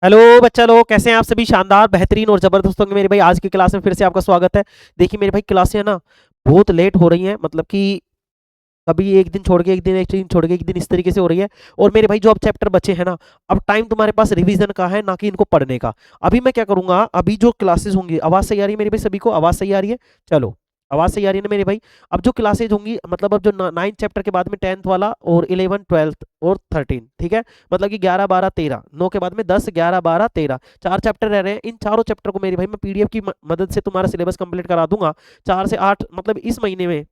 Hello बच्चा लोग, कैसे हैं आप सभी? शानदार, बेहतरीन और जबरदस्त होंगे मेरे भाई। आज की क्लास में फिर से आपका स्वागत है। देखिए मेरे भाई, क्लासें ना बहुत लेट हो रही हैं, मतलब कि कभी एक दिन छोड़ के एक दिन, एक दिन छोड़ के एक दिन, इस तरीके से हो रही है। और मेरे भाई जो अब चैप्टर बचे हैं ना, अब टाइम तुम्हारे पास रिवीजन का है, ना कि इनको पढ़ने का। अभी मैं क्या करूंगा, अभी जो क्लासेस होंगी, आवाज सही आ रही है मेरे भाई? सभी को आवाज सही आ रही है? चलो, आवाज सही आ रही है ना मेरे भाई? अब जो क्लासेज होंगी, मतलब अब जो 9th चैप्टर के बाद में 10th वाला, और 11 12th और 13, ठीक है? मतलब कि 11 12 13, 9 के बाद में 10 11 12 13, चार चैप्टर रह रहे हैं। इन चारों चैप्टर को मेरे भाई मैं पीडीएफ की मदद से तुम्हारा सिलेबस कंप्लीट करा दूंगा। 4 से 8, मतलब इस महीने में,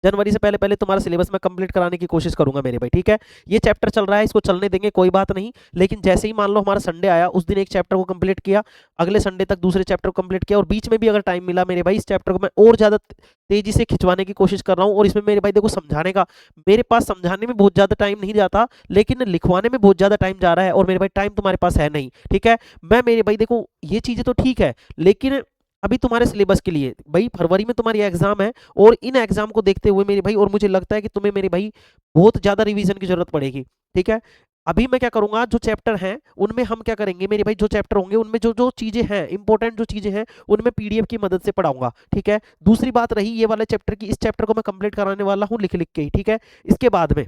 जनवरी से पहले पहले तुम्हारा सिलेबस मैं कंप्लीट कराने की कोशिश करूंगा मेरे भाई, ठीक है? ये चैप्टर चल रहा है, इसको चलने देंगे, कोई बात नहीं। लेकिन जैसे ही मान लो हमारा संडे आया, उस दिन एक चैप्टर को कंप्लीट किया, अगले संडे तक दूसरे चैप्टर को कंप्लीट किया, और बीच में भी अगर टाइम मिला मेरे भाई, इस चैप्टर को मैं और ज्यादा तेजी से खिंचवाने की कोशिश कर रहा हूँ। और इसमें मेरे भाई देखो, समझाने का मेरे पास, समझाने में बहुत ज्यादा टाइम नहीं जाता, लेकिन लिखवाने में बहुत ज्यादा टाइम जा रहा है। और मेरे भाई टाइम तुम्हारे पास है नहीं, ठीक है? मैं मेरे भाई देखो, ये चीजें तो ठीक है, लेकिन अभी तुम्हारे सिलेबस के लिए भाई फरवरी में तुम्हारी एग्जाम है, और इन एग्जाम को देखते हुए मेरे भाई, और मुझे लगता है कि तुम्हें मेरे भाई बहुत ज्यादा रिवीजन की जरूरत पड़ेगी, ठीक है? अभी मैं क्या करूंगा, जो चैप्टर हैं उनमें हम क्या करेंगे मेरे भाई, जो चैप्टर होंगे उनमें जो जो चीजें हैं, इंपॉर्टेंट जो चीजें हैं, उनमें पीडीएफ की मदद से पढ़ाऊंगा, ठीक है? दूसरी बात रही ये वाले चैप्टर की, इस चैप्टर को मैं कंप्लीट कराने वाला हूँ लिख लिख के ही, ठीक है? इसके बाद में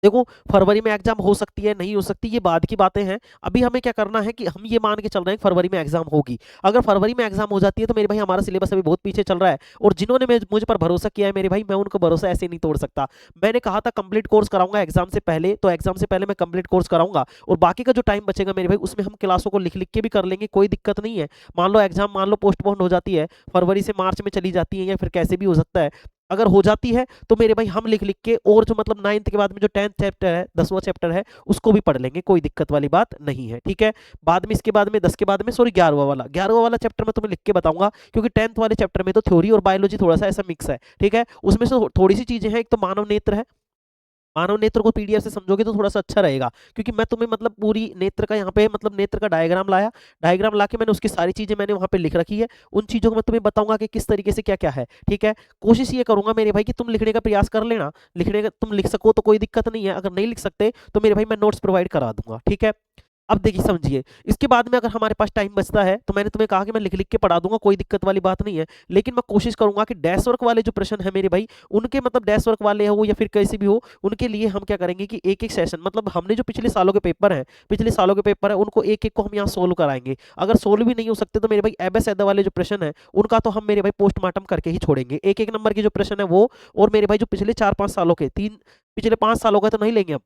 देखो, फरवरी में एग्जाम हो सकती है, नहीं हो सकती, ये बाद की बातें हैं। अभी हमें क्या करना है कि हम ये मान के चल रहे हैं कि फरवरी में एग्जाम होगी। अगर फरवरी में एग्जाम हो जाती है तो मेरे भाई हमारा सिलेबस अभी बहुत पीछे चल रहा है, और जिन्होंने मुझ पर भरोसा किया है मेरे भाई, मैं उनको भरोसा ऐसे नहीं तोड़ सकता। मैंने कहा था कंप्लीट कोर्स कराऊंगा एग्जाम से पहले, तो एग्जाम से पहले मैं कंप्लीट कोर्स कराऊंगा, और बाकी का जो टाइम बचेगा मेरे भाई, उसमें हम क्लासों को लिख लिख के भी कर लेंगे, कोई दिक्कत नहीं है। मान लो एग्जाम, मान लो पोस्टपोन हो जाती है, फरवरी से मार्च में चली जाती है, या फिर कैसे भी हो सकता है। अगर हो जाती है तो मेरे भाई हम लिख लिख के, और जो मतलब 9th के बाद में जो 10th चैप्टर है, 10वां चैप्टर है, उसको भी पढ़ लेंगे, कोई दिक्कत वाली बात नहीं है, ठीक है? बाद में, इसके बाद में 10 के बाद में, सॉरी, 11वां वाला चैप्टर मैं तुम्हें लिख के बताऊंगा, क्योंकि 10th वाले चैप्टर में तो थ्योरी और बायोलॉजी थोड़ा सा ऐसा मिक्स है, ठीक है? उसमें से थोड़ी सी चीजें हैं। एक तो मानव नेत्र है, मानव नेत्र को पीडीएफ से समझोगे तो थोड़ा सा अच्छा रहेगा, क्योंकि मैं तुम्हें मतलब पूरी नेत्र का यहाँ पे, मतलब नेत्र का डायग्राम लाया, डायग्राम ला के मैंने उसकी सारी चीजें मैंने वहाँ पे लिख रखी है। उन चीजों को मैं तुम्हें बताऊंगा कि किस तरीके से क्या क्या है, ठीक है? कोशिश ये करूंगा मेरे भाई कि तुम लिखने का प्रयास कर लेना, लिखने का तुम लिख सको तो कोई दिक्कत नहीं है, अगर नहीं लिख सकते तो मेरे भाई मैं नोट्स प्रोवाइड करा दूंगा, ठीक है? अब देखिए, समझिए, इसके बाद में अगर हमारे पास टाइम बचता है तो मैंने तुम्हें कहा कि मैं लिख लिख के पढ़ा दूंगा, कोई दिक्कत वाली बात नहीं है। लेकिन मैं कोशिश करूंगा कि डैश वर्क वाले जो प्रश्न है मेरे भाई, उनके मतलब डैश वर्क वाले हो या फिर कैसे भी हो, उनके लिए हम क्या करेंगे कि एक एक सेशन, मतलब हमने जो पिछले सालों के पेपर हैं, उनको एक एक को हम यहाँ सोल्व कराएंगे। अगर सोल्व भी नहीं हो सकते तो मेरे भाई एबे सैदा वाले जो प्रश्न है, उनका तो हम मेरे भाई पोस्टमार्टम करके ही छोड़ेंगे। एक एक नंबर के जो प्रश्न है वो, और मेरे भाई जो पिछले 4 5 सालों के, तीन पिछले 5 सालों का तो नहीं लेंगे हम,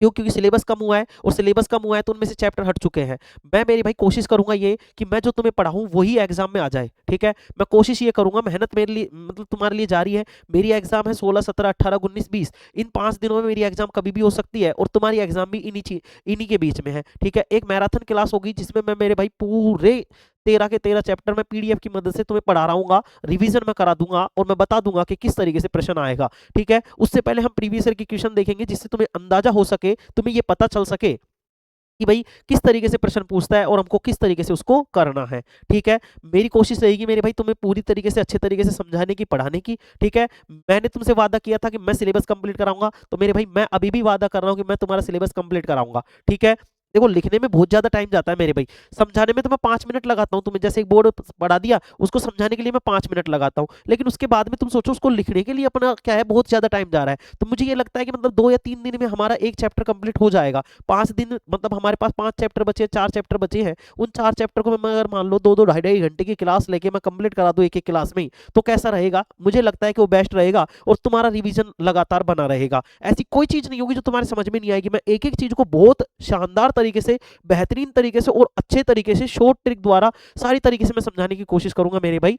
क्यों? क्योंकि सिलेबस कम हुआ है, और सिलेबस कम हुआ है तो उनमें से चैप्टर हट चुके हैं। मैं मेरी भाई कोशिश करूंगा ये कि मैं जो तुम्हें पढ़ाऊं वही एग्जाम में आ जाए, ठीक है? मैं कोशिश ये करूंगा, मेहनत मेरे लिए, मतलब तुम्हारे लिए जारी है। मेरी एग्जाम है 16 17 18 19 20, इन 5 दिनों में मेरी एग्जाम कभी भी हो सकती है, और तुम्हारी एग्जाम भी इन्हीं के बीच में है, ठीक है? एक मैराथन क्लास होगी जिसमें मैं मेरे भाई पूरे 13 के 13 चैप्टर में पीडीएफ की मदद से तुम्हें पढ़ा रहा हूँ, रिवीजन में करा दूंगा, और मैं बता दूंगा कि किस तरीके से प्रश्न आएगा, ठीक है? उससे पहले हम प्रीवियस ईयर की क्वेश्चन देखेंगे, जिससे तुम्हें अंदाजा हो सके, तुम्हें ये पता चल सके कि भाई किस तरीके से प्रश्न पूछता है, और हमको किस तरीके से उसको करना है, ठीक है? मेरी कोशिश रहेगी मेरे भाई तुम्हें पूरी तरीके से, अच्छे तरीके से समझाने की, पढ़ाने की, ठीक है? मैंने तुमसे वादा किया था कि मैं सिलेबस कंप्लीट कराऊंगा, तो मेरे भाई मैं अभी भी वादा कर रहा हूं कि मैं तुम्हारा सिलेबस कंप्लीट कराऊंगा, ठीक है? देखो, लिखने में बहुत ज्यादा टाइम जाता है मेरे भाई, समझाने में तो मैं 5 मिनट लगाता हूँ तुम्हें, जैसे एक बोर्ड पढ़ा दिया, उसको समझाने के लिए मैं 5 मिनट लगाता हूँ, लेकिन उसके बाद में तुम सोचो उसको लिखने के लिए अपना क्या है, बहुत ज्यादा टाइम जा रहा है। तो मुझे ये लगता है कि मतलब 2 या 3 दिन में हमारा एक चैप्टर कंप्लीट हो जाएगा। 5 दिन, मतलब हमारे पास 5 चैप्टर बचे, 4 चैप्टर बचे हैं, उन 4 चैप्टर को मैं अगर मान लो 2 2 ढाई ढाई घंटे की क्लास लेके मैं कंप्लीट करा दूं एक एक क्लास में ही, तो कैसा रहेगा? मुझे लगता है कि वो बेस्ट रहेगा, और तुम्हारा रिवीजन लगातार बना रहेगा। ऐसी कोई चीज नहीं होगी जो तुम्हारे समझ में नहीं आएगी। मैं एक एक चीज को बहुत शानदार तरीके से, बेहतरीन तरीके से और अच्छे तरीके से, शॉर्ट ट्रिक द्वारा सारी तरीके से मैं समझाने की कोशिश करूंगा मेरे भाई।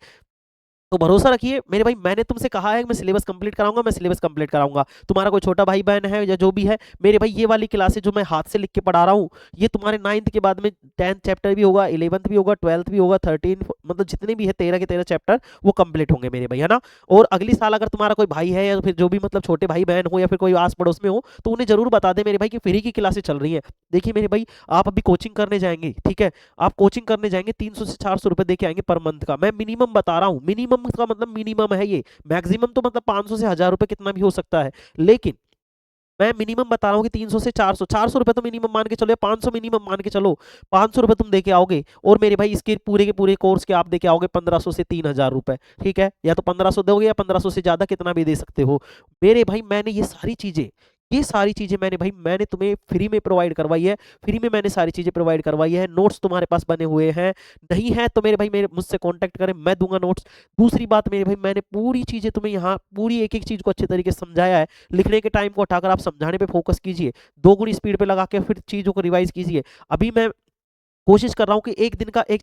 तो भरोसा रखिए मेरे भाई, मैंने तुमसे कहा है कि मैं सिलेबस कंप्लीट कराऊंगा, मैं सिलेबस कंप्लीट कराऊंगा। तुम्हारा कोई छोटा भाई बहन है या जो भी है मेरे भाई, ये वाली क्लासेस जो मैं हाथ से लिख के पढ़ा रहा हूँ, ये तुम्हारे 9th के बाद में 10th चैप्टर भी होगा, 11th भी होगा, 12th भी होगा, 13, मतलब जितने भी है 13 के 13 चैप्टर, वो कंप्लीट होंगे मेरे भाई, है ना? और अगली साल अगर तुम्हारा कोई भाई है, या फिर जो भी मतलब छोटे भाई बहन हो, या फिर कोई आस पड़ोस में हो, तो उन्हें जरूर बता दे मेरे भाई कि फ्री की क्लासेस चल रही है। देखिए मेरे भाई, आप अभी कोचिंग करने जाएंगे, ठीक है? आप कोचिंग करने जाएंगे, 300 से 400 रुपए दे के आएंगे पर मंथ का। मैं मिनिमम बता रहा हूँ, मिनिमम का मतलब मिनिमम है ये, मैक्सिमम तो मतलब 500 से 1000 रुपए कितना भी हो सकता है, लेकिन मैं मिनिमम बता रहा हूँ कि 300 से 400, 400 रुपए तो मिनिमम मान के चलो, या 500 मिनिमम मान के चलो, 500 रुपए तुम दे के आओगे, और मेरे भाई इसके पूरे के पूरे कोर्स के आप दे के आओगे 1500 से 3000 रुपए, ठीक है, या तो 1500 दोगे या 1500 से ज्यादा कितना भी दे सकते हो मेरे भाई। मैंने ये सारी चीजें मैंने तुम्हें फ्री में प्रोवाइड करवाई है, फ्री में मैंने सारी चीजें प्रोवाइड करवाई है। नोट्स तुम्हारे पास बने हुए हैं, नहीं है तो मेरे भाई मेरे मुझसे कांटेक्ट करें, मैं दूंगा नोट्स। दूसरी बात मेरे भाई, मैंने पूरी चीजें तुम्हें यहाँ पूरी एक एक चीज को अच्छे तरीके से समझाया है। लिखने के टाइम को उठाकर आप समझाने पे फोकस कीजिए, 2 गुनी स्पीड पे लगा के फिर चीजों को रिवाइज कीजिए। अभी मैं कोशिश कर रहा हूँ कि एक दिन का एक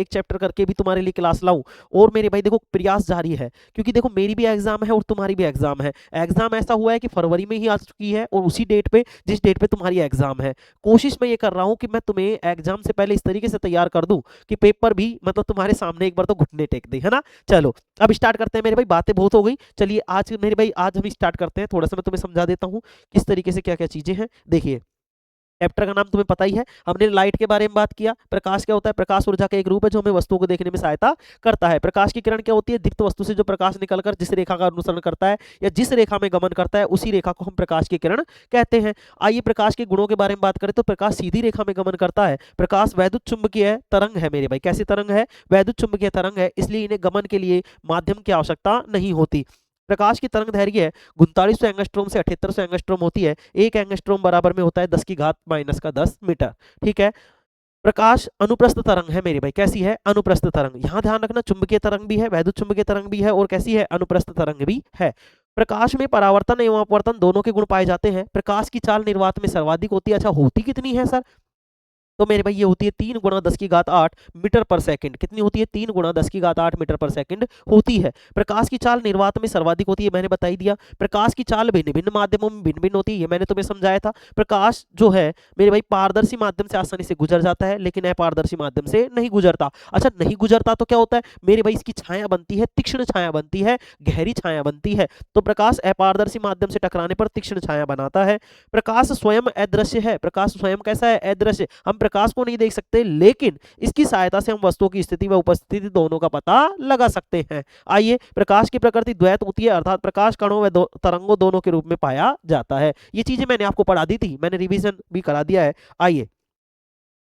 चैप्टर करके भी तुम्हारे लिए क्लास लाऊं। और मेरे भाई देखो, प्रयास जारी है, क्योंकि देखो मेरी भी एग्जाम है और तुम्हारी भी एग्जाम है। एग्जाम ऐसा हुआ है कि फरवरी में ही आ चुकी है, और उसी डेट पे जिस डेट पे तुम्हारी एग्जाम है। कोशिश मैं ये कर रहा हूँ कि मैं तुम्हें एग्जाम से पहले इस तरीके से तैयार कर दूं कि पेपर भी मतलब तुम्हारे सामने एक बार तो घुटने टेक दे, है ना। चलो अब स्टार्ट करते हैं मेरे भाई, बातें बहुत हो गई। चलिए आज मेरे भाई, आज हम स्टार्ट करते हैं। थोड़ा सा मैं तुम्हें समझा देता हूँ किस तरीके से क्या क्या चीजें हैं। देखिए, चैप्टर का नाम तुम्हें पता ही है, हमने लाइट के बारे में बात किया। प्रकाश क्या होता है? प्रकाश ऊर्जा का एक रूप है जो हमें वस्तुओं को देखने में सहायता करता है। प्रकाश की किरण क्या होती है? दीप्त वस्तु से जो प्रकाश निकलकर जिस रेखा का अनुसरण करता है या जिस रेखा में गमन करता है, उसी रेखा को हम प्रकाश की किरण कहते हैं। आइए प्रकाश के गुणों के बारे में बात करें तो प्रकाश सीधी रेखा में गमन करता है। प्रकाश वैद्युत चुंबकीय तरंग है मेरे भाई। कैसी तरंग है? वैद्युत चुंबकीय तरंग है, इसलिए इन्हें गमन के लिए माध्यम की आवश्यकता नहीं होती। प्रकाश की तरंग दैर्घ्य 3900 एंगस्ट्रोम से 7800 एंगस्ट्रोम होती है। एक एंगस्ट्रोम बराबर में होता है 10 की घात माइनस का 10 मीटर, ठीक है। प्रकाश अनुप्रस्थ तरंग है मेरे भाई। कैसी है? अनुप्रस्थ तरंग। यहां ध्यान रखना, चुंबकीय तरंग भी है, वैद्युत चुंबकीय तरंग भी है, और कैसी है? अनुप्रस्थ तरंग भी है। प्रकाश में परावर्तन एवं अपवर्तन दोनों के गुण पाए जाते हैं। प्रकाश की चाल निर्वात में सर्वाधिक होती है। अच्छा, होती कितनी है सर? तो मेरे भाई ये होती है 3 गुणा 10 की घात 8 मीटर पर सेकंड। कितनी होती है? 3 गुणा 10 की घात 8 मीटर पर सेकंड होती है। प्रकाश की चाल निर्वात में सर्वाधिक होती है, मैंने बता ही दिया। प्रकाश की चाल भिन्न भिन्न माध्यमों में भिन्न भिन्न होती है, ये मैंने तुम्हें समझाया था। प्रकाश जो है मेरे भाई पारदर्शी माध्यम से आसानी से गुजर जाता है, लेकिन अपारदर्शी माध्यम से नहीं गुजरता। अच्छा, नहीं गुजरता तो क्या होता है मेरे भाई? इसकी छाया बनती है, तीक्ष्ण छाया बनती है, गहरी छाया बनती है। तो प्रकाश अपारदर्शी माध्यम से टकराने पर तीक्ष्ण छाया बनाता है। प्रकाश स्वयं अदृश्य है। प्रकाश स्वयं कैसा है? अदृश्य। हम प्रकाश को नहीं देख सकते, लेकिन इसकी सहायता से हम वस्तुओं की स्थिति व उपस्थिति दोनों का पता लगा सकते हैं। आइए, प्रकाश की प्रकृति द्वैत होती है, अर्थात प्रकाश कणों व तरंगों दोनों के रूप में पाया जाता है। ये चीजें मैंने आपको पढ़ा दी थी, मैंने रिवीजन भी करा दिया है। आइए,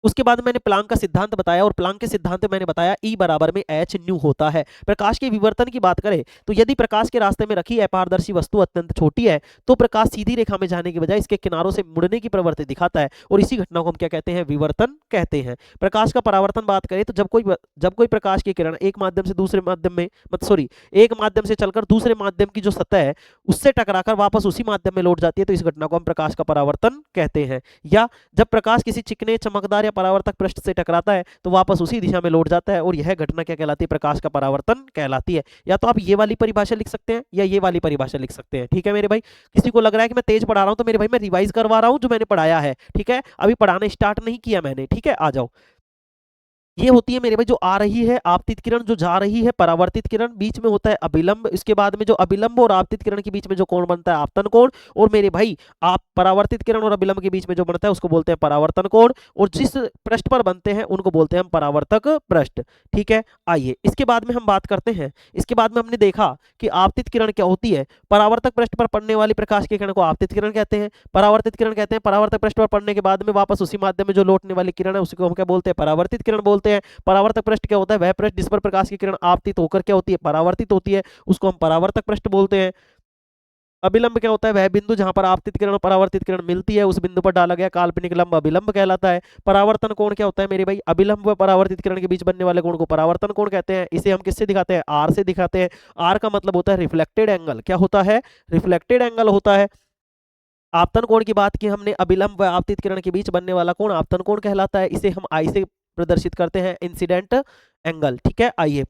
उसके बाद मैंने प्लांक का सिद्धांत बताया, और प्लांक के सिद्धांत में मैंने बताया E बराबर में एच न्यू होता है। प्रकाश के विवर्तन की बात करें तो यदि प्रकाश के रास्ते में रखी अपारदर्शी वस्तु अत्यंत छोटी है तो प्रकाश सीधी रेखा में जाने के बजाय इसके किनारों से मुड़ने की प्रवृत्ति दिखाता है, और इसी घटना को हम क्या कहते हैं? विवर्तन कहते हैं। प्रकाश का परावर्तन बात करें तो जब कोई प्रकाश की किरण एक माध्यम से दूसरे माध्यम में एक माध्यम से चलकर दूसरे माध्यम की जो सतह है उससे टकराकर वापस उसी माध्यम में लौट जाती है, तो इस घटना को हम प्रकाश का परावर्तन कहते हैं। या जब प्रकाश किसी चिकने चमकदार या परावर्तक पृष्ठ से टकराता है तो वापस उसी दिशा में लौट जाता है, और यह घटना क्या कहलाती है? प्रकाश का परावर्तन कहलाती है। या तो आप ये वाली परिभाषा लिख सकते हैं या ये वाली परिभाषा लिख सकते हैं, ठीक है मेरे भाई। किसी को लग रहा है कि मैं तेज पढ़ा रहा हूं तो मेरे भाई मैं रिवाइज करवा रहा हूं जो मैंने पढ़ाया है, ठीक है। अभी पढ़ाना स्टार्ट नहीं किया मैंने, ठीक है। आ जाओ, ये होती है मेरे भाई जो आ रही है आपतित किरण, जो जा रही है परावर्तित किरण, बीच में होता है अभिलंब। इसके बाद में जो अभिलंब और आपतित किरण के बीच में जो कोण बनता है आपतन कोण, और मेरे भाई आप परावर्तित किरण और अभिलंब के बीच में जो बनता है उसको बोलते हैं परावर्तन कोण, और जिस पृष्ठ पर बनते हैं उनको बोलते हैं हम परावर्तक पृष्ठ, ठीक है। आइए इसके बाद में हम बात करते हैं। इसके बाद में हमने देखा कि आपतित किरण क्या होती है। परावर्तक पृष्ठ पर पड़ने वाली प्रकाश की किरण को आपतित किरण कहते हैं, परावर्तित किरण कहते हैं। परावर्तक पृष्ठ पर पड़ने के बाद में वापस उसी माध्यम में जो लौटने वाली किरण है उसको हम क्या बोलते हैं? परावर्तित किरण बोलते हैं। परावर्तक पृष्ठ क्या होता है? वह पृष्ठ जिस पर प्रकाश की किरण आपतित होकर क्या होती है? परावर्तित होती है, उसको हम परावर्तक पृष्ठ बोलते हैं। अभिलंब क्या होता है? वह बिंदु जहां पर आपतित किरण और परावर्तित किरण मिलती है, उस बिंदु पर डाला गया काल्पनिक लंब अभिलंब कहलाता है। परावर्तन कोण क्या होता है मेरे भाई? अभिलंब व परावर्तित किरण के बीच बनने वाले कोण को परावर्तन कोण कहते हैं। इसे हम किससे दिखाते हैं? आर से दिखाते हैं। आर का मतलब होता है रिफ्लेक्टेड एंगल। क्या होता है? रिफ्लेक्टेड एंगल होता है। आपतन कोण की बात की हमने, अभिलंब व आपतित किरण के बीच बनने वाला कोण आपतन कोण कहलाता है। इसे हम आई से प्रदर्शित करते हैं, इंसिडेंट एंगल, ठीक है। आइए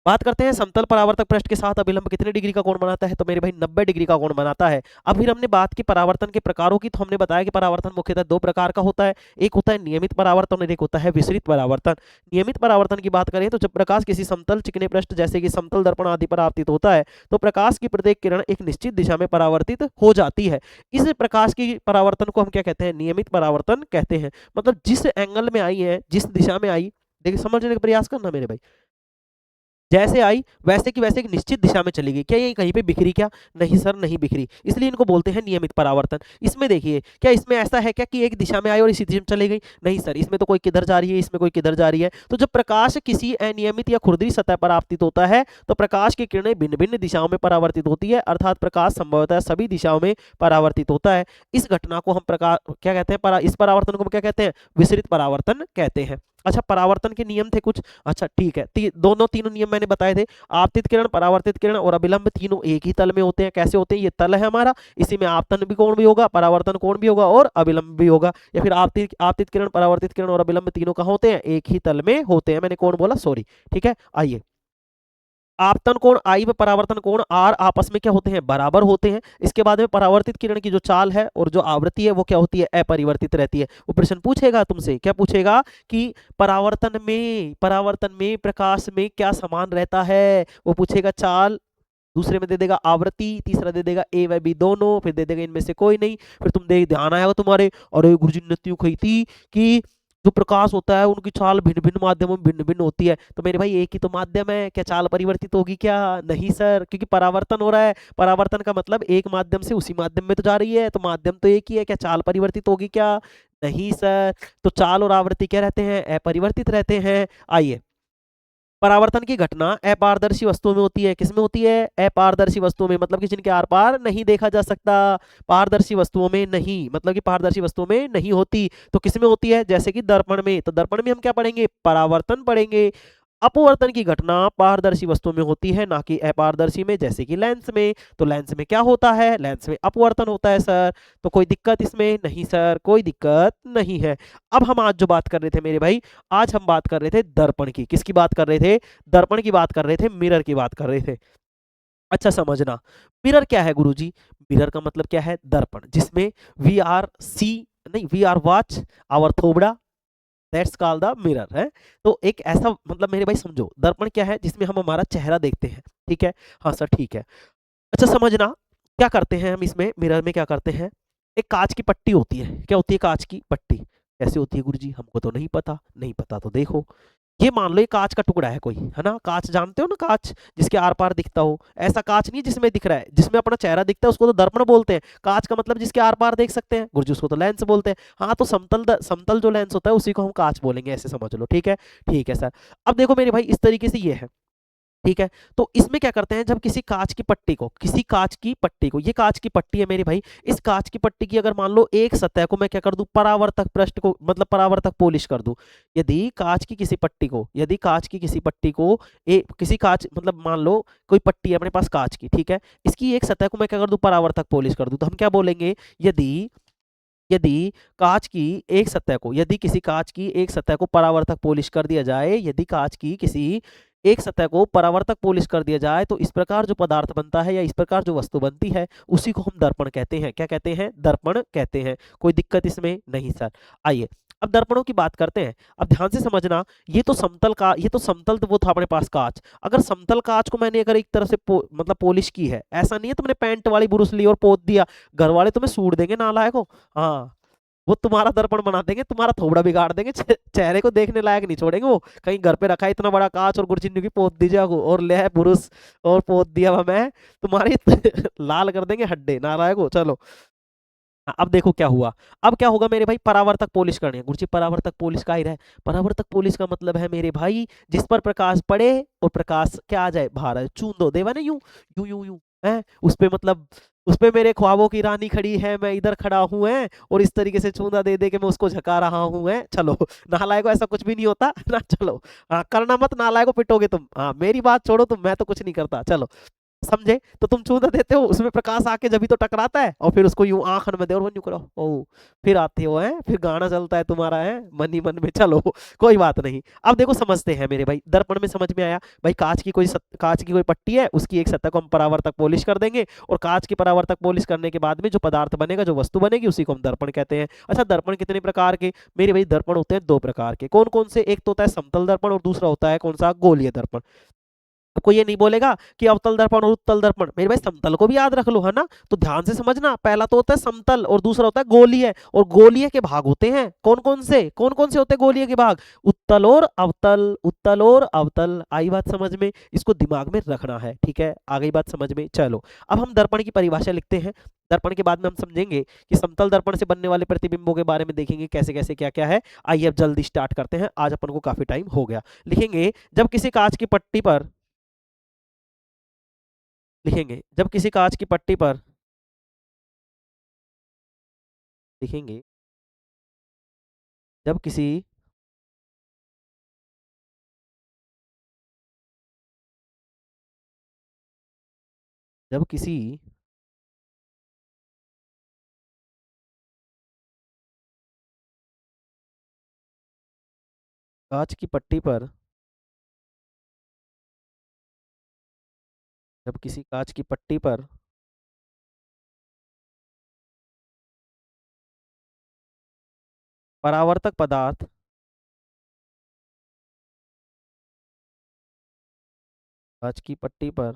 बात करते हैं समतल परावर्तक पृष्ठ के साथ अभिलंब कितने डिग्री का कोण बनाता है? तो मेरे भाई 90 डिग्री का कोण बनाता है। अब फिर हमने बात की परावर्तन के प्रकारों की, तो हमने बताया कि परावर्तन मुख्यतः 2 प्रकार का होता है। एक होता है नियमित परावर्तन और एक होता है विसरित परावर्तन। नियमित परावर्तन की बात करें तो जब प्रकाश किसी समतल चिकने पृष्ठ जैसे कि समतल दर्पण आदि पर आपतित होता है तो प्रकाश की प्रत्येक किरण एक निश्चित दिशा में परावर्तित हो जाती है। इस प्रकाश की परावर्तन को हम क्या कहते हैं? नियमित परावर्तन कहते हैं। मतलब जिस एंगल में आई है, जिस दिशा में आई, देखिए समझने का प्रयास करना मेरे भाई। जैसे आई वैसे की वैसे एक निश्चित दिशा में चली गई। क्या ये कहीं पे बिखरी क्या? नहीं सर, नहीं बिखरी। इसलिए इनको बोलते हैं नियमित परावर्तन। इसमें देखिए, क्या इसमें ऐसा है क्या कि एक दिशा में आई और इसी दिशा में चली गई? नहीं सर, इसमें तो कोई किधर जा रही है, इसमें कोई किधर जा रही है। तो जब प्रकाश किसी अनियमित या खुरदरी सतह पर आपतित होता है तो प्रकाश की किरणें भिन्न भिन्न दिशाओं में परावर्तित होती है, अर्थात प्रकाश संभवतः सभी दिशाओं में परावर्तित होता है। इस घटना को हम प्रकाश क्या कहते हैं? इस परावर्तन को हम क्या कहते हैं? विसरित परावर्तन कहते हैं। अच्छा, परावर्तन के नियम थे कुछ। अच्छा ठीक है, दोनों तीनों नियम मैंने बताए थे। आपतित किरण, परावर्तित किरण और अभिलंब तीनों एक ही तल में होते हैं। कैसे होते हैं? ये तल है हमारा, इसी में आपतन भी कोण भी होगा, परावर्तन कोण भी होगा और अभिलंब भी होगा। या फिर आपतित आपतित किरण, परावर्तित किरण और अभिलंब तीनों कहाँ होते हैं? एक ही तल में होते हैं। मैंने कोण बोला, सॉरी। ठीक है, आइए। आपतन कोण आई व परावर्तन कोण आर आपस में क्या होते हैं? बराबर होते हैं। इसके बाद में परावर्तित किरण की जो चाल है और जो आवृत्ति है वो क्या होती है? अपरिवर्तित रहती है। वो प्रश्न पूछेगा तुमसे, क्या पूछेगा कि परावर्तन में प्रकाश में क्या समान रहता है? वो पूछेगा चाल, दूसरे में दे देगा आवृत्ति, तीसरा दे देगा ए व बी दोनों, फिर दे देगा इनमें से कोई नहीं। फिर तुम देख, ध्यान आएगा तुम्हारे, अरे गुरुजी ने त्यों कही थी कि जो प्रकाश होता है उनकी चाल भिन्न भिन्न माध्यमों में भिन्न भिन्न होती है। तो मेरे भाई एक ही तो माध्यम है, क्या चाल परिवर्तित होगी क्या? नहीं सर, क्योंकि परावर्तन हो रहा है। परावर्तन का मतलब एक माध्यम से उसी माध्यम में तो जा रही है, तो माध्यम तो एक ही है। क्या चाल परिवर्तित होगी क्या? नहीं सर। तो चाल और आवृत्ति क्या रहते हैं? अपरिवर्तित रहते हैं। आइए, परावर्तन की घटना अपारदर्शी वस्तुओं में होती है। किसमें होती है? अपारदर्शी वस्तुओं में, मतलब कि जिनके आर पार नहीं देखा जा सकता। पारदर्शी वस्तुओं में नहीं, मतलब कि पारदर्शी वस्तुओं में नहीं होती। तो किसमें होती है? जैसे कि दर्पण में। तो दर्पण में हम क्या पढ़ेंगे? परावर्तन पढ़ेंगे। अपवर्तन की घटना पारदर्शी वस्तुओं में होती है, ना कि अपारदर्शी में, जैसे कि लेंस में। तो लेंस में क्या होता है? लेंस में अपवर्तन होता है सर। तो कोई दिक्कत इसमें? नहीं सर, कोई दिक्कत नहीं है। अब हम आज जो बात कर रहे थे मेरे भाई, आज हम बात कर रहे थे दर्पण की। किसकी बात कर रहे थे? दर्पण की बात कर रहे थे, मिरर की बात कर रहे थे। अच्छा समझना, मिरर क्या है गुरुजी? मिरर का मतलब क्या है? दर्पण, जिसमें वी आर सी नहीं, वी आर वॉच आवर थोबड़ा, दैट्स कॉल्ड द मिरर है। तो एक ऐसा, मतलब मेरे भाई समझो, दर्पण क्या है? जिसमें हम हमारा चेहरा देखते हैं। ठीक है, हाँ सर ठीक है। अच्छा समझना, क्या करते हैं हम इसमें मिरर में? क्या करते हैं? एक कांच की पट्टी होती है। क्या होती है? कांच की पट्टी। कैसे होती है गुरुजी? हमको तो नहीं पता। नहीं पता तो देखो, ये मान लो ये कांच का टुकड़ा है कोई, है ना? कांच जानते हो ना, कांच जिसके आर पार दिखता हो। ऐसा कांच नहीं जिसमें दिख रहा है, जिसमें अपना चेहरा दिखता है उसको तो दर्पण बोलते हैं। कांच का मतलब जिसके आर पार देख सकते हैं गुरुजी, उसको तो लेंस बोलते हैं। हाँ, तो समतल जो लेंस होता है उसी को हम कांच बोलेंगे, ऐसे समझ लो। ठीक है, ठीक है सर। अब देखो मेरे भाई, इस तरीके से ये है। ठीक है, तो इसमें क्या करते हैं, जब किसी कांच की पट्टी को, ये कांच की पट्टी है मेरे भाई, इस कांच की पट्टी की अगर मान लो एक सतह को मैं क्या कर दूं, परावर्तक पृष्ठ को, मतलब परावर्तक पॉलिश कर दूं। यदि कांच की किसी पट्टी को किसी कांच, मतलब मान लो कोई पट्टी है अपने पास कांच की, ठीक है, इसकी एक सतह को मैं क्या कर दूं, परावर्तक पॉलिश कर दूं, तो हम क्या बोलेंगे? यदि यदि कांच की एक सतह को, यदि किसी कांच की एक सतह को परावर्तक पॉलिश कर दिया जाए, यदि कांच की किसी एक सतह को परावर्तक पॉलिश कर दिया जाए, तो इस प्रकार जो पदार्थ बनता है या इस प्रकार जो वस्तु बनती है उसी को हम दर्पण कहते हैं। क्या कहते हैं? दर्पण कहते हैं। कोई दिक्कत इसमें? नहीं सर। आइए, अब दर्पणों की बात करते हैं। अब ध्यान से समझना, ये तो समतल तो वो था अपने पास कांच। अगर समतल कांच को मैंने अगर एक तरह से मतलब पॉलिश की है, ऐसा नहीं है तुमने पेंट वाली ब्रुश ली और पोत दिया, घर वाले तुम्हें सूट देंगे नालायक हो। हाँ, वो तुम्हारा दर्पण बना देंगे, तुम्हारा थोबड़ा बिगाड़ देंगे, चेहरे को देखने लायक नहीं छोड़ेंगे वो। कहीं घर पे रखा है इतना बड़ा कांच और गुरजिन्नू की पोत दी जाओ और ले है पुरुष और पोत दिया हुआ मैं, तुम्हारी लाल कर देंगे हड्डे, नालायक हो। चलो, अब देखो क्या हुआ। अब क्या होगा मेरे भाई? परावर्तक पॉलिश करनी है गुरुजी। परावर्तक पॉलिश का ही रहे। परावर्तक पॉलिश का मतलब है मेरे भाई, जिस पर प्रकाश पड़े और प्रकाश क्या आ जाए, बाहर चून दो, देवा ना, यूं यूं यूं यूं है उस पे, मतलब उस पे मेरे ख्वाबों की रानी खड़ी है, मैं इधर खड़ा हूं है, और इस तरीके से चूंदा दे दे के मैं उसको झका रहा हूं है। चलो, नालायक को ऐसा कुछ भी नहीं होता ना। चलो, हाँ करना मत, नालायक को पिटोगे तुम। हाँ, मेरी बात छोड़ो तुम, मैं तो कुछ नहीं करता। चलो, समझे? तो तुम चूना देते हो, उसमें प्रकाश आके जब भी तो टकराता है, और फिर उसको यूं आंख में दे और यूं करो, ओ फिर आते हो, है फिर गाना चलता है तुम्हारा, है मन ही मन में। चलो, कोई बात नहीं। अब देखो समझते हैं मेरे भाई, दर्पण में समझ में आया भाई। कांच की कोई पट्टी है, उसकी एक सतह को हम परावर्तक पॉलिश कर देंगे, और कांच की परावर्तक पॉलिश करने के बाद में जो पदार्थ बनेगा, जो वस्तु बनेगी, उसी को हम दर्पण कहते हैं। अच्छा, दर्पण कितने प्रकार के मेरे भाई? दर्पण होते हैं दो प्रकार के। कौन कौन से? एक तो होता है समतल दर्पण और दूसरा होता है कौन सा? गोलीय दर्पण। आपको ये नहीं बोलेगा कि अवतल दर्पण और उत्तल दर्पण। मेरे भाई समतल को भी याद रख लो, है ना। तो ध्यान से समझना, पहला तो होता है समतल और दूसरा होता है गोलीय। और गोलीय के भाग होते हैं कौन कौन से होते हैं गोलीय के भाग? उत्तल और अवतल, उत्तल और अवतल। आई बात समझ में? इसको दिमाग में रखना है, ठीक है। आ गई बात समझ में? चलो अब हम दर्पण की परिभाषा लिखते हैं। दर्पण के बाद में हम समझेंगे कि समतल दर्पण से बनने वाले प्रतिबिंबों के बारे में, देखेंगे कैसे कैसे क्या क्या है। आइए अब जल्दी स्टार्ट करते हैं, आज अपन को काफी टाइम हो गया। लिखेंगे जब किसी कांच की पट्टी पर, लिखेंगे जब किसी कांच की पट्टी पर, लिखेंगे जब किसी जब किसी कांच की पट्टी पर, जब किसी कांच की पट्टी पर परावर्तक पदार्थ, कांच की पट्टी पर,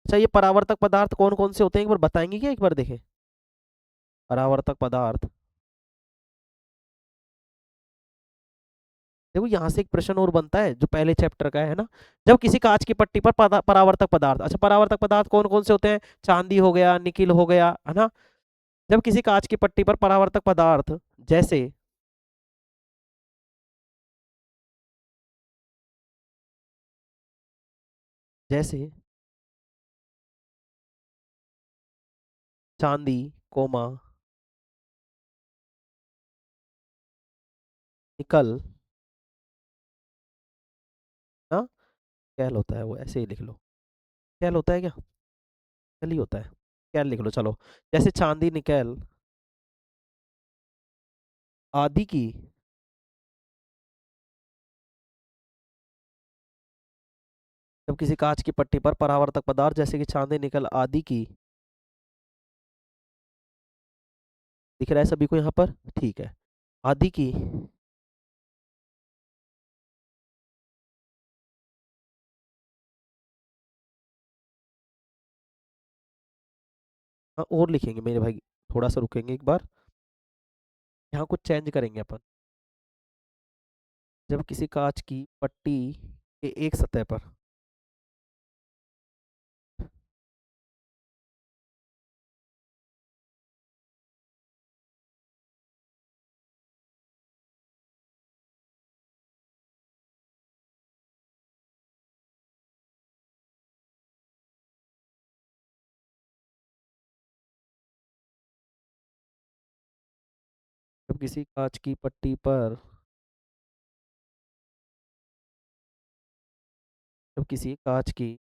अच्छा ये परावर्तक पदार्थ कौन कौन से होते हैं एक बार बताएंगे क्या? एक बार देखें परावर्तक पदार्थ। देखो यहाँ से एक प्रश्न और बनता है जो पहले चैप्टर का है ना। जब किसी कांच की पट्टी पर परावर्तक पदार्थ, अच्छा परावर्तक पदार्थ कौन कौन से होते हैं? चांदी हो गया, निकिल हो गया, है ना। जब किसी कांच की पट्टी पर परावर्तक पदार्थ जैसे, जैसे चांदी, कोमा, निकल, ना, कैल होता है, वो ऐसे ही लिख लो। कैल होता है क्या? कैल ही होता है, कैल लिख लो चलो। जैसे चांदी, निकेल आदि की, जब किसी कांच की पट्टी पर परावर्तक पदार्थ जैसे कि चांदी, निकल आदि की, दिख रहा है सभी को यहाँ पर? ठीक है। आदि की, हाँ और लिखेंगे मेरे भाई, थोड़ा सा रुकेंगे एक बार, यहाँ कुछ चेंज करेंगे अपन। जब किसी कांच की पट्टी के एक सतह पर, जब किसी कांच की पट्टी पर, जब किसी कांच की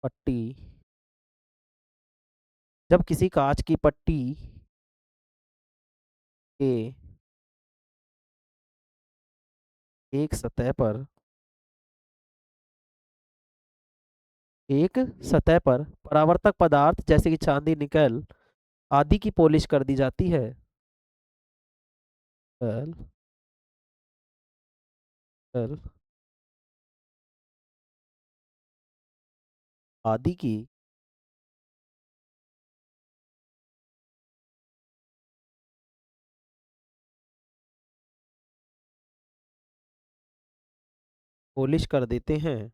पट्टी, जब किसी कांच की पट्टी के एक सतह पर, एक सतह पर परावर्तक पदार्थ जैसे कि चांदी, निकल आदि की पॉलिश कर दी जाती है, निकल, निकल आदि की पॉलिश कर देते हैं,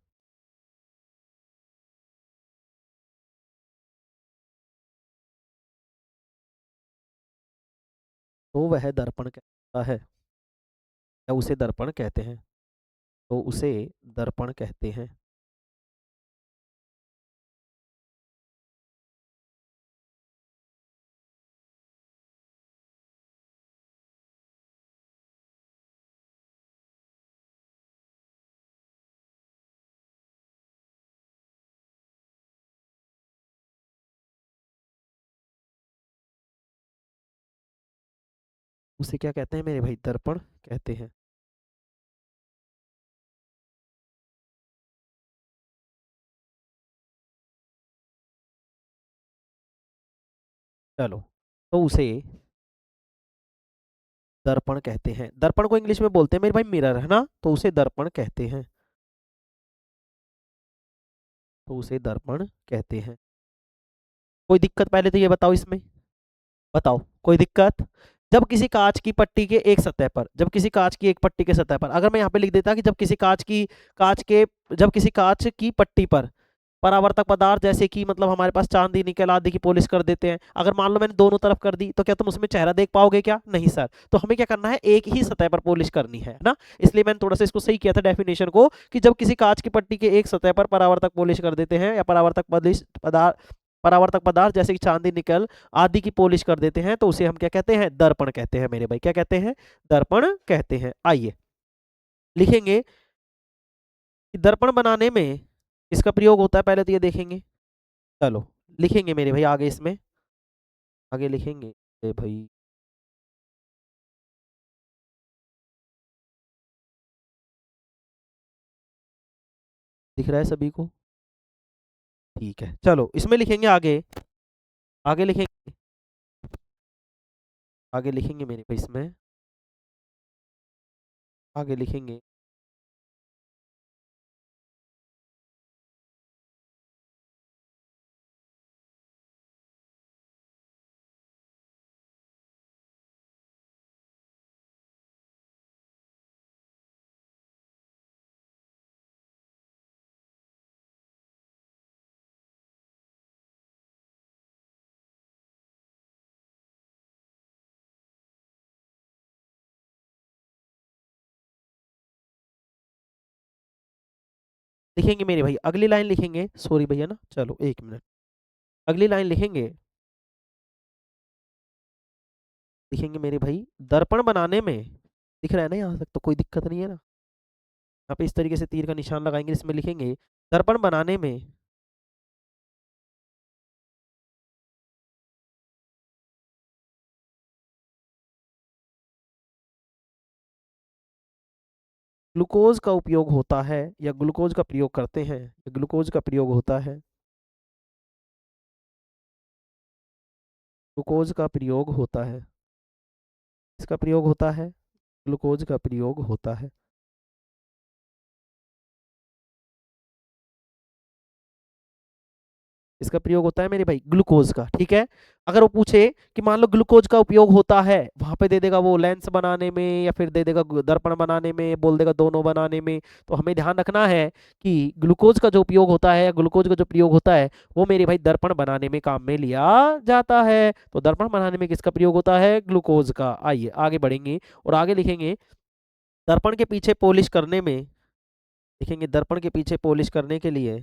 तो वह दर्पण कहता है, या उसे दर्पण कहते हैं, तो उसे दर्पण कहते हैं। उसे क्या कहते हैं मेरे भाई? दर्पण कहते हैं। चलो, तो उसे दर्पण कहते हैं। दर्पण को इंग्लिश में बोलते हैं मेरे भाई मिरर, है ना, तो उसे दर्पण कहते हैं। तो उसे दर्पण कहते हैं। कोई दिक्कत पहले तो ये बताओ इसमें, बताओ कोई दिक्कत। जब किसी कांच की पट्टी के एक सतह पर, जब किसी कांच की एक पट्टी के सतह पर, अगर मैं यहाँ पे लिख देता कि जब किसी कांच के जब किसी कांच की पट्टी पर परावर्तक पदार्थ जैसे कि मतलब हमारे पास चांदी निकल आदि की पॉलिश कर देते हैं, अगर मान लो मैंने दोनों तरफ कर दी, तो क्या तुम उसमें चेहरा देख पाओगे क्या? नहीं सर। तो हमें क्या करना है, एक ही सतह पर पॉलिश करनी है ना। इसलिए मैंने थोड़ा सा इसको सही किया था डेफिनेशन को, कि जब किसी कांच की पट्टी के एक सतह पर परावर्तक पॉलिश कर देते हैं, या परावर्तक पदार्थ जैसे कि चांदी निकल आदि की पॉलिश कर देते हैं, तो उसे हम क्या कहते हैं, दर्पण कहते हैं मेरे भाई। क्या कहते हैं? दर्पण कहते हैं। आइए लिखेंगे कि दर्पण बनाने में किसका प्रयोग होता है, पहले तो ये देखेंगे। चलो लिखेंगे मेरे भाई आगे, इसमें आगे लिखेंगे भाई। दिख रहा है सभी को? ठीक है, चलो इसमें लिखेंगे आगे। आगे लिखेंगे, आगे लिखेंगे मेरे भाई इसमें, आगे लिखेंगे। लिखेंगे मेरे भाई अगली लाइन लिखेंगे, सॉरी भैया ना, चलो एक मिनट। अगली लाइन लिखेंगे, लिखेंगे मेरे भाई दर्पण बनाने में, दिख रहा है ना यहाँ तक, तो कोई दिक्कत नहीं है ना। यहाँ पे इस तरीके से तीर का निशान लगाएंगे, इसमें लिखेंगे दर्पण बनाने में ग्लूकोज का उपयोग होता है, या ग्लूकोज का प्रयोग करते हैं, ग्लूकोज का प्रयोग होता है, ग्लूकोज का प्रयोग होता है। इसका प्रयोग होता है, ग्लूकोज का प्रयोग होता है। इसका प्रयोग होता है मेरे भाई ग्लूकोज का, ठीक है। अगर वो पूछे कि मान लो ग्लूकोज का उपयोग होता है, वहां पे दे देगा वो लेंस बनाने में, या फिर दे देगा दर्पण बनाने में, बोल देगा दोनों बनाने में। तो हमें ध्यान रखना है कि ग्लूकोज का जो उपयोग होता है, ग्लूकोज का जो प्रयोग होता है, वो मेरे भाई दर्पण बनाने में काम में लिया जाता है। तो दर्पण बनाने में किसका प्रयोग होता है? ग्लूकोज का। आइए आगे बढ़ेंगे और आगे लिखेंगे दर्पण के पीछे पॉलिश करने में, लिखेंगे दर्पण के पीछे पॉलिश करने के लिए,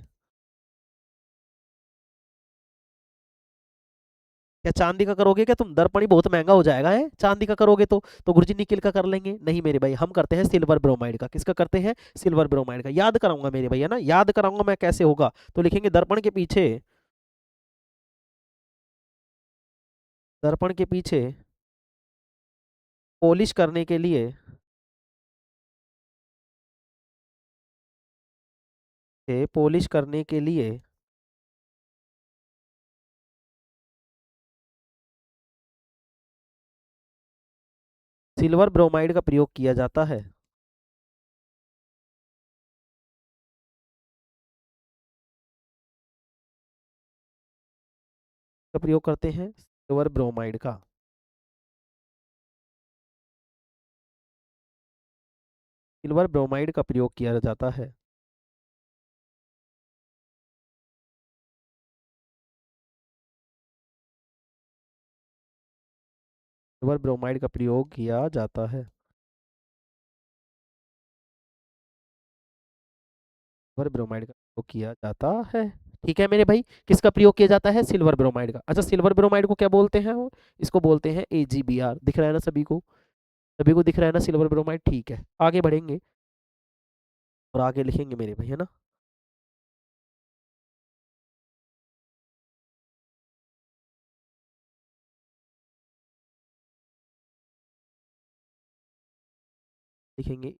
क्या चांदी का करोगे क्या तुम? दर्पण ही बहुत महंगा हो जाएगा है चांदी का करोगे तो गुरुजी निकिल का कर लेंगे। नहीं मेरे भाई, हम करते हैं सिल्वर ब्रोमाइड का। किसका करते हैं? सिल्वर ब्रोमाइड का। याद कराऊंगा मेरे भैया ना, याद कराऊंगा मैं कैसे होगा। तो लिखेंगे दर्पण के पीछे पॉलिश करने के लिए, पॉलिश करने के लिए सिल्वर ब्रोमाइड का प्रयोग किया जाता है। का प्रयोग करते हैं सिल्वर ब्रोमाइड का। सिल्वर ब्रोमाइड का प्रयोग किया जाता है। सिल्वर ब्रोमाइड का प्रयोग किया जाता है। सिल्वर ब्रोमाइड का प्रयोग किया जाता है। ठीक है मेरे भाई, किसका प्रयोग किया जाता है? सिल्वर ब्रोमाइड का। अच्छा, सिल्वर ब्रोमाइड को क्या बोलते हैं? वो इसको बोलते हैं AgBr। दिख रहा है ना सभी को? सभी को दिख रहा है ना सिल्वर ब्रोमाइड? ठीक है, आगे बढ़ेंगे और आगे लिखेंगे मेरे भाई, है ना। लिखेंगे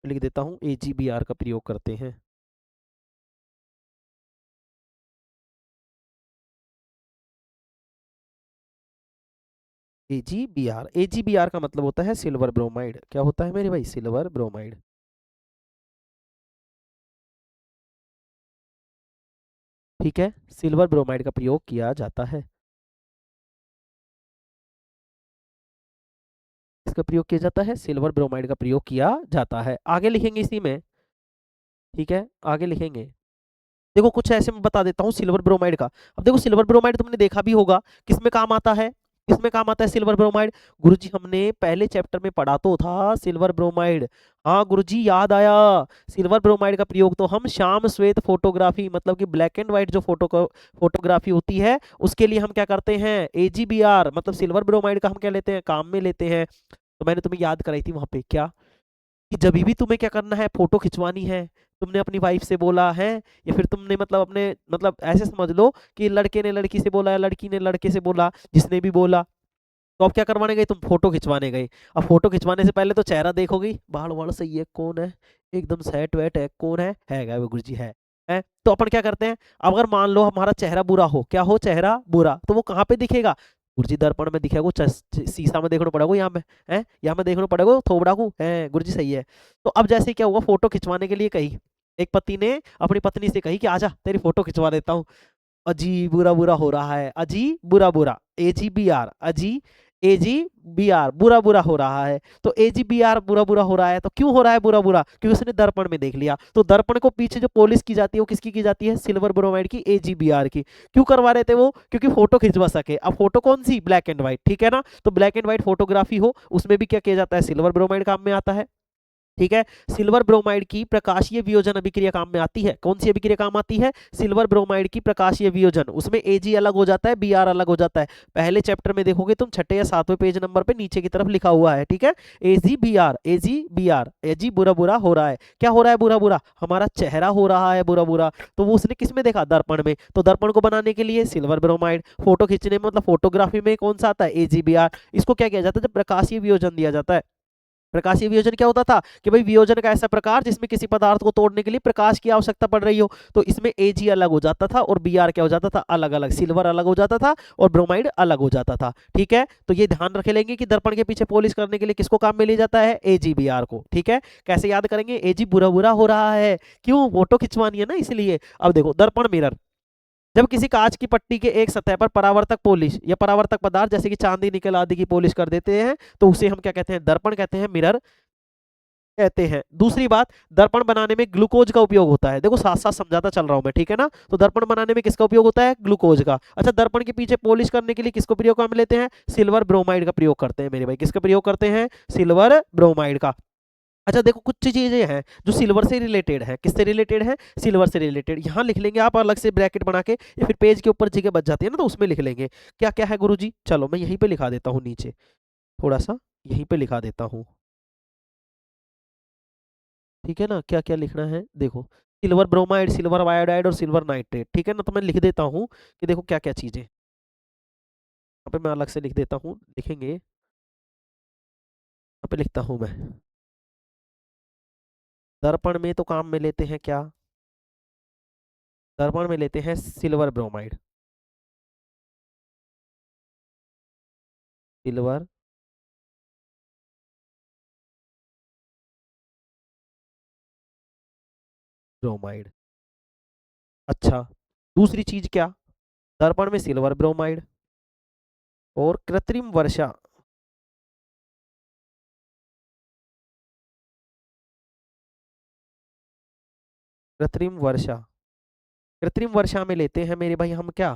लिख देता हूँ AgBr का प्रयोग करते हैं। AgBr का मतलब होता है सिल्वर ब्रोमाइड। क्या होता है मेरे भाई? Silver bromide. ठीक है, सिल्वर ब्रोमाइड का प्रयोग किया जाता है। इसका प्रयोग किया जाता है, सिल्वर ब्रोमाइड का प्रयोग किया जाता है। आगे लिखेंगे इसी में। ठीक है, आगे लिखेंगे। देखो कुछ ऐसे मैं बता देता हूँ सिल्वर ब्रोमाइड का। अब देखो सिल्वर ब्रोमाइड तुमने देखा भी होगा, किसमें काम आता है? किसमें काम आता है सिल्वर ब्रोमाइड? गुरुजी हमने पहले चैप्टर में पढ़ा तो था सिल्वर ब्रोमाइड। हाँ गुरुजी याद आया। सिल्वर ब्रोमाइड का प्रयोग तो हम श्याम श्वेत फोटोग्राफी, मतलब कि ब्लैक एंड व्हाइट जो फोटोग्राफी होती है उसके लिए हम क्या करते हैं? AgBr मतलब सिल्वर ब्रोमाइड का हम क्या लेते हैं? काम में लेते हैं। तो मैंने तुम्हें याद कराई थी वहां पे क्या, कि जब भी तुम्हें क्या करना है, फोटो खिंचवानी है, तुमने अपनी वाइफ से बोला है, या फिर तुमने मतलब अपने मतलब ऐसे समझ लो कि लड़के ने लड़की से बोला या लड़की ने लड़के से बोला, जिसने भी बोला, तो अब क्या करवाने गए? तुम फोटो खिंचवाने गए। अब फोटो खिंचवाने से पहले तो चेहरा देखोगी, बाल वाल सही है, कौन है, एकदम सेट वेट है, कौन है वो गुरुजी है। तो अपन क्या करते हैं, अब अगर मान लो हमारा चेहरा बुरा हो, क्या हो, चेहरा बुरा, तो वो कहाँ पे दिखेगा? गुरुजी दर्पण में दिखेगा, शीशा में देखना पड़ेगा, यहाँ में है, यहाँ में देखना पड़ेगा थोबड़ा को है, गुरुजी सही है। तो अब जैसे क्या हुआ, फोटो खिंचवाने के लिए कही, एक पति ने अपनी पत्नी से कही कि आजा तेरी फोटो खिंचवा देता हूँ। अजी बुरा बुरा हो रहा है, अजी बुरा बुरा, AgBr, अजी AgBr बुरा बुरा हो रहा है। तो AgBr बुरा बुरा हो रहा है, तो क्यों हो रहा है बुरा बुरा? क्योंकि उसने दर्पण में देख लिया। तो दर्पण को पीछे जो पॉलिश की जाती है वो किसकी की जाती है? सिल्वर ब्रोमाइड की, AgBr की। क्यों करवा रहे थे वो? क्योंकि फोटो खिंचवा सके। अब फोटो कौन सी? ब्लैक एंड व्हाइट, ठीक है ना? तो ब्लैक एंड व्हाइट फोटोग्राफी हो, उसमें भी क्या किया जाता है? सिल्वर ब्रोमाइड काम में आता है। ठीक है, सिल्वर ब्रोमाइड की प्रकाशीय वियोजन अभिक्रिया काम में आती है। कौन सी अभिक्रिया काम आती है? सिल्वर ब्रोमाइड की प्रकाशीय वियोजन। उसमें Ag अलग हो जाता है, Br अलग हो जाता है। पहले चैप्टर में देखोगे तुम, छठे या सातवें पेज नंबर पे नीचे की तरफ लिखा हुआ है। ठीक है, AgBr, AgBr, Ag बुरा बुरा हो रहा है। क्या हो रहा है बुरा बुरा? हमारा चेहरा हो रहा है बुरा बुरा। तो वो उसने किस में देखा? दर्पण में। तो दर्पण को बनाने के लिए सिल्वर ब्रोमाइड, फोटो खींचने में मतलब फोटोग्राफी में कौन सा आता है? AgBr। इसको क्या किया जाता है? जब प्रकाशीय वियोजन दिया जाता है। प्रकाशीय वियोजन क्या होता था? कि भाई वियोजन का ऐसा प्रकार जिसमें किसी पदार्थ को तोड़ने के लिए प्रकाश की आवश्यकता पड़ रही हो। तो इसमें Ag अलग हो जाता था और Br क्या हो जाता था? अलग अलग। सिल्वर अलग हो जाता था और ब्रोमाइड अलग हो जाता था। ठीक है, तो ये ध्यान रखे लेंगे कि दर्पण के पीछे पॉलिश करने के लिए किसको काम में लिया जाता है? AgBr को। ठीक है, कैसे याद करेंगे? Ag बुरा बुरा हो रहा है, क्यों? फोटो खिंचवानी है ना, इसलिए। अब देखो दर्पण मिरर, जब किसी कांच की पट्टी के एक सतह पर परावर्तक पॉलिश या परावर्तक पदार्थ जैसे कि चांदी निकल आदि की पॉलिश कर देते हैं, तो उसे हम क्या कहते हैं? दर्पण कहते हैं, मिरर कहते हैं। दूसरी बात, दर्पण बनाने में ग्लूकोज का उपयोग होता है। देखो साथ साथ समझाता चल रहा हूं मैं, ठीक है ना? तो दर्पण बनाने में किसका उपयोग होता है? ग्लूकोज का। अच्छा, दर्पण के पीछे पॉलिश करने के लिए किसको प्रयोग में लेते हैं? सिल्वर ब्रोमाइड का प्रयोग करते हैं मेरे भाई। किसका प्रयोग करते हैं? सिल्वर ब्रोमाइड का। अच्छा देखो कुछ चीजें हैं जो सिल्वर से रिलेटेड है। किससे रिलेटेड है? सिल्वर से रिलेटेड। यहाँ लिख लेंगे आप अलग से ब्रैकेट बना के, या फिर पेज के ऊपर जगह बच जाती है ना, तो उसमें लिख लेंगे। क्या क्या है गुरुजी? चलो मैं यहीं पे लिखा देता हूँ नीचे, थोड़ा सा यहीं पे लिखा देता हूँ। ठीक है ना, क्या क्या लिखना है देखो। सिल्वर ब्रोमाइड, सिल्वर आयोडाइड और सिल्वर नाइट्रेट। ठीक है ना, तो मैं लिख देता हूँ कि देखो क्या क्या चीजें, यहाँ पे मैं अलग से लिख देता हूँ, लिखेंगे यहाँ पे, लिखता हूँ मैं। दर्पण में तो काम में लेते हैं क्या? दर्पण में लेते हैं सिल्वर ब्रोमाइड, सिल्वर ब्रोमाइड। अच्छा, दूसरी चीज क्या? दर्पण में सिल्वर ब्रोमाइड और कृत्रिम वर्षा। कृत्रिम वर्षा, कृत्रिम वर्षा में लेते हैं मेरे भाई हम क्या,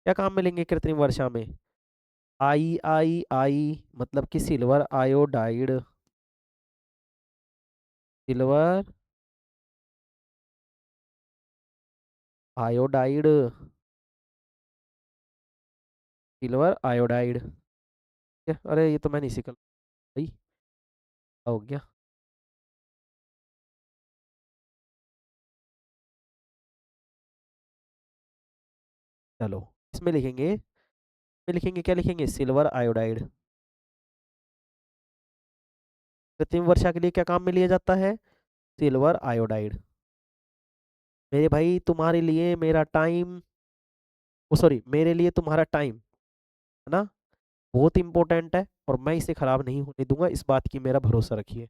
क्या काम में लेंगे कृत्रिम वर्षा में? आई मतलब कि silver iodide, silver iodide, silver iodide. अरे ये तो मैं नहीं सीखा भाई, हो गया। चलो इसमें लिखेंगे, इसमें लिखेंगे क्या लिखेंगे? Silver iodide. कृत्रिम वर्षा के लिए क्या काम में लिया जाता है? Silver iodide. मेरे भाई तुम्हारे लिए मेरा टाइम, ओ सॉरी, मेरे लिए तुम्हारा टाइम, है ना, बहुत इंपॉर्टेंट है और मैं इसे खराब नहीं होने दूंगा, इस बात की मेरा भरोसा रखिए।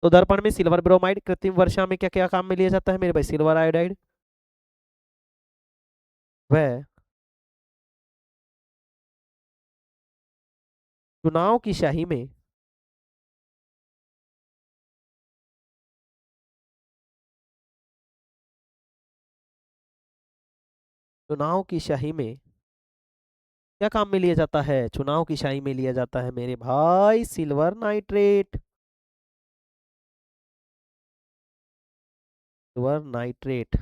तो दर्पण में सिल्वर ब्रोमाइड कृत्रिम वर्षा में क्या क्या काम में लिया जाता है मेरे भाई? सिल्वर आयोडाइड, वह चुनाव की स्याही में, चुनाव की स्याही में क्या काम में लिया जाता है? चुनाव की स्याही में लिया जाता है मेरे भाई silver nitrate. Silver nitrate,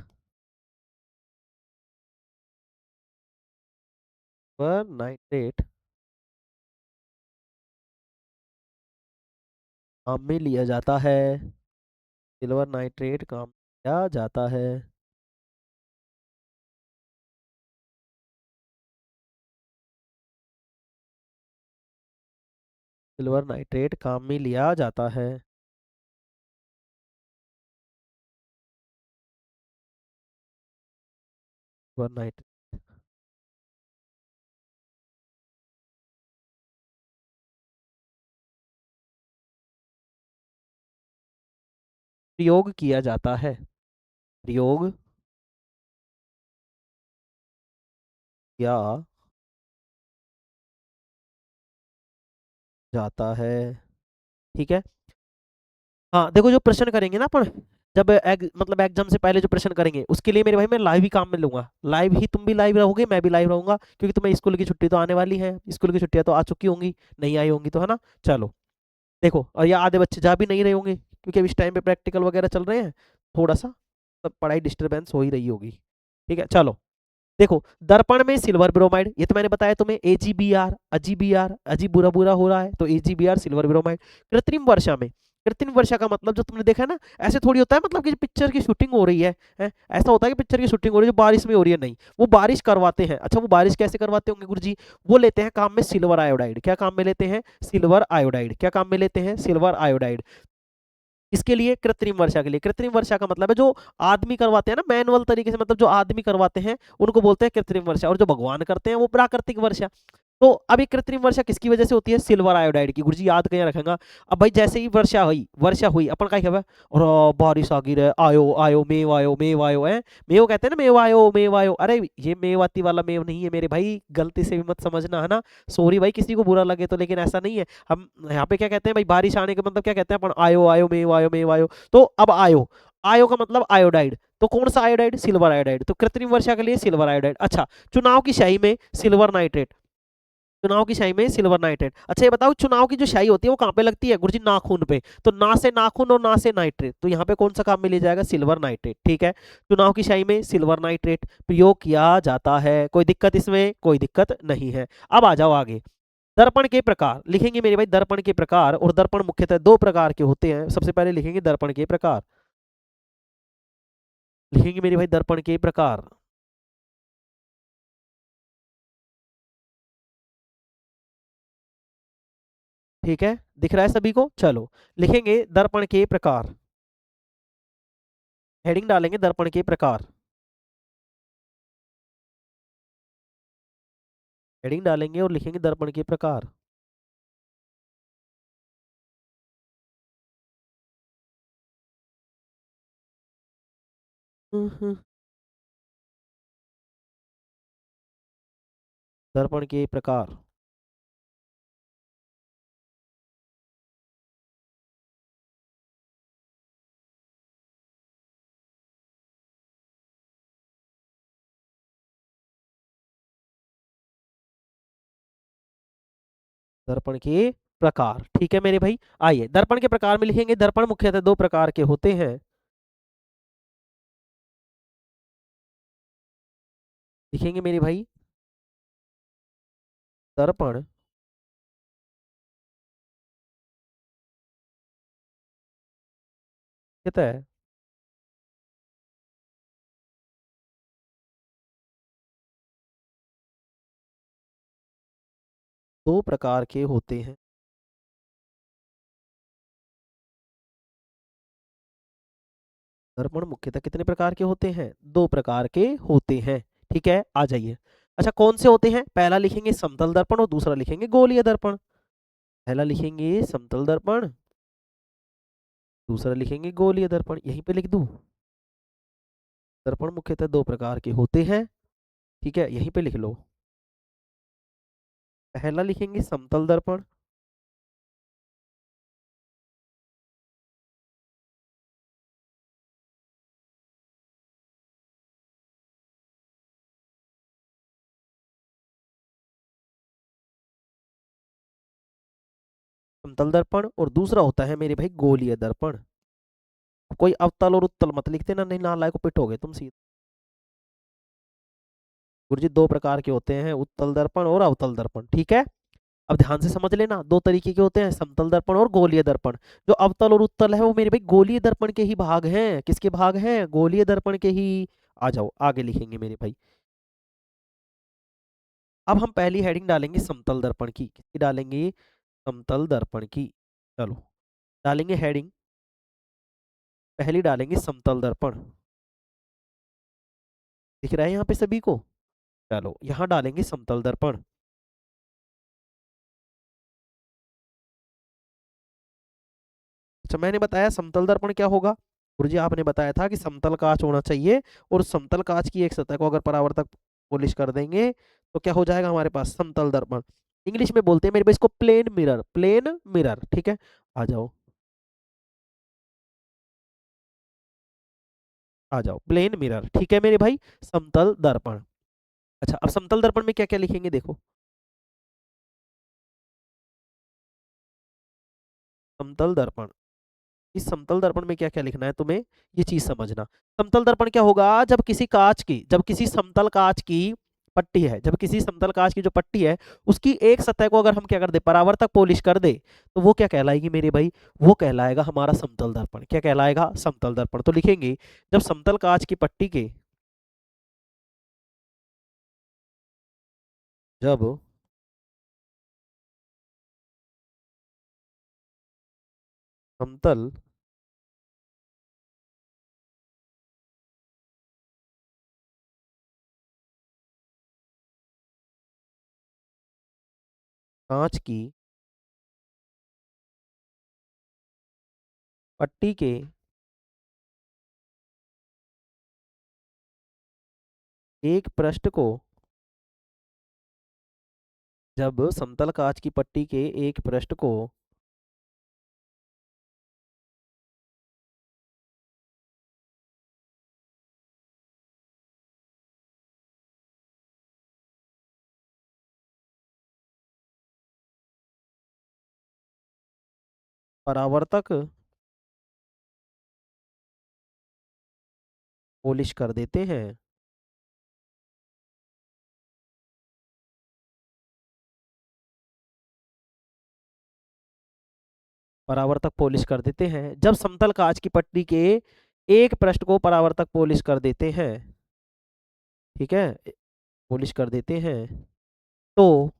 silver nitrate काम में लिया जाता है। सिल्वर नाइट्रेट काम लिया जाता है। सिल्वर नाइट्रेट काम में लिया जाता है। सिल्वर नाइट्रेट प्रयोग किया जाता है। प्रयोग किया जाता है। ठीक है। हाँ देखो, जो प्रश्न करेंगे ना अपन, जब मतलब एग्जाम से पहले जो प्रश्न करेंगे उसके लिए मेरे भाई मैं लाइव ही काम में लूंगा। लाइव ही, तुम भी लाइव रहोगे, मैं भी लाइव रहूंगा, क्योंकि तुम्हें स्कूल की छुट्टी तो आने वाली है, स्कूल की छुट्टियां तो आ चुकी होंगी, नहीं आई होंगी तो, है ना। चलो देखो, और ये आधे बच्चे जा भी नहीं रहे होंगे क्योंकि अब इस टाइम पे प्रैक्टिकल वगैरह चल रहे हैं, थोड़ा सा तो पढ़ाई डिस्टरबेंस हो ही रही होगी। ठीक है, चलो देखो, दर्पण में सिल्वर ब्रोमाइड, ये तो मैंने बताया तुम्हें, AgBr, अजीबीआर, अजी बुरा बुरा हो रहा है तो AgBr सिल्वर ब्रोमाइड। कृत्रिम वर्षा में, कृत्रिम वर्षा का मतलब जो तुमने देखा है ना, ऐसे थोड़ी होता है मतलब कि पिक्चर की शूटिंग हो रही है, ऐसा होता है कि पिक्चर की शूटिंग हो रही है जो बारिश में हो रही है, नहीं, वो बारिश करवाते हैं। अच्छा, वो बारिश कैसे करवाते होंगे गुरुजी? वो लेते हैं काम में सिल्वर आयोडाइड। क्या काम में लेते हैं? Silver iodide. क्या काम में लेते हैं? Silver iodide. इसके लिए कृत्रिम वर्षा के लिए, कृत्रिम वर्षा का मतलब है जो आदमी करवाते हैं ना मैनुअल तरीके से, मतलब जो आदमी करवाते हैं उनको बोलते हैं कृत्रिम वर्षा, और जो भगवान करते हैं वो प्राकृतिक वर्षा। तो अब ये कृत्रिम वर्षा किसकी वजह से होती है? सिल्वर आयोडाइड की। गुरुजी याद कहीं रखेगा। अब भाई जैसे ही वर्षा हुई अपन का क्या, और बारिश आ गई रे, आयो आयो मेव आयो, मेव आयो है, मेव कहते हैं ना, मेव आयो मेव आयो, अरे ये मेवाती वाला मेव नहीं है मेरे भाई, गलती से भी मत समझना, है ना। सॉरी भाई किसी को बुरा लगे तो, लेकिन ऐसा नहीं है। हम यहाँ पे क्या कहते हैं भाई, बारिश आने का मतलब क्या कहते हैं अपन? आयो आयो मेव आयो मेव आयो। तो अब आयो, आयो का मतलब आयोडाइड, तो कौन सा आयोडाइड? Silver iodide. तो कृत्रिम वर्षा के लिए सिल्वर आयोडाइड। अच्छा, चुनाव की स्याही में सिल्वर नाइट्रेट, चुनाव की स्याही में सिल्वर नाइट्रेट। अच्छा ये बताओ, चुनाव की जो स्याही होती है वो कहाँ पे लगती है गुरुजी? नाखून पे। तो ना से नाखून और ना से नाइट्रेट, तो यहाँ पे कौन सा काम में लिया जाएगा? Silver nitrate. ठीक है, चुनाव की स्याही में सिल्वर नाइट्रेट प्रयोग किया जाता है, कोई दिक्कत इसमें? कोई दिक्कत नहीं है। अब आ जाओ आगे। दर्पण के प्रकार लिखेंगे मेरे भाई, दर्पण के प्रकार, और दर्पण मुख्यतः दो प्रकार के होते हैं। सबसे पहले लिखेंगे दर्पण के प्रकार, लिखेंगे मेरे भाई दर्पण के प्रकार। ठीक है, दिख रहा है सभी को? चलो लिखेंगे दर्पण के प्रकार, हेडिंग डालेंगे दर्पण के प्रकार, हेडिंग डालेंगे और लिखेंगे दर्पण के प्रकार। दर्पण के प्रकार, दर्पण के प्रकार। ठीक है मेरे भाई, आइए दर्पण के प्रकार में लिखेंगे, दर्पण मुख्यतः दो प्रकार के होते हैं। लिखेंगे मेरे भाई, दर्पण कहता है दो प्रकार के होते हैं। दर्पण मुख्यतः कितने प्रकार के होते हैं? दो प्रकार के होते हैं। ठीक है, आ जाइए। अच्छा, कौन से होते हैं? पहला लिखेंगे समतल दर्पण और दूसरा लिखेंगे गोलीय दर्पण। पहला लिखेंगे समतल दर्पण, दूसरा लिखेंगे गोलीय दर्पण। यहीं पे लिख दूं। दर्पण मुख्यतः दो प्रकार के होते हैं। ठीक है, यहीं पे लिख लो। पहला लिखेंगे समतल दर्पण, समतल दर्पण, और दूसरा होता है मेरे भाई गोलीय दर्पण। कोई अवतल और उत्तल मत लिख देना, नहीं नालायक पिटोगे तुम सीधे। गुरुजी दो प्रकार के होते हैं, उत्तल दर्पण और अवतल दर्पण। ठीक है, अब ध्यान से समझ लेना, दो तरीके के होते हैं, समतल दर्पण और गोलीय दर्पण। जो अवतल और उत्तल है वो मेरे भाई गोलीय दर्पण के ही भाग हैं। किसके भाग हैं? गोलीय दर्पण के ही। आ जाओ आगे लिखेंगे मेरे भाई। अब हम पहली हेडिंग डालेंगे समतल दर्पण की। किसकी डालेंगे? समतल दर्पण की। चलो, डालेंगे हेडिंग, पहली डालेंगे समतल दर्पण। दिख रहा है यहाँ पे सभी को? चलो, यहाँ डालेंगे समतल दर्पण। अच्छा, मैंने बताया समतल दर्पण क्या होगा? गुरुजी आपने बताया था कि समतल कांच होना चाहिए, और समतल कांच की एक सतह को अगर परावर्तक पॉलिश कर देंगे तो क्या हो जाएगा हमारे पास? समतल दर्पण। इंग्लिश में बोलते हैं मेरे भाई इसको प्लेन मिरर, प्लेन मिरर। ठीक है, आ जाओ, आ जाओ, प्लेन मिरर। ठीक है मेरे भाई, समतल दर्पण। अच्छा, अब समतल दर्पण में क्या क्या लिखेंगे देखो। समतल दर्पण, इस समतल दर्पण में क्या क्या लिखना है तुम्हें, ये चीज समझना। समतल दर्पण क्या होगा? जब किसी कांच की, जब किसी समतल कांच की पट्टी है, जब किसी समतल कांच की जो पट्टी है उसकी एक सतह को अगर हम क्या कर दे, परावर्तक पॉलिश कर दे, तो वो क्या कहलाएगी मेरे भाई? वो कहलाएगा हमारा समतल दर्पण। क्या कहलाएगा? समतल दर्पण। तो लिखेंगे जब समतल कांच की पट्टी के, जब समतल कांच की पट्टी के एक पृष्ठ को, जब समतल कांच की पट्टी के एक पृष्ठ को परावर्तक पॉलिश कर देते हैं, परावर्तक पॉलिश कर देते हैं, जब समतल कांच की पट्टी के एक पृष्ठ को परावर्तक पॉलिश कर देते हैं। ठीक है, पॉलिश कर देते हैं, तो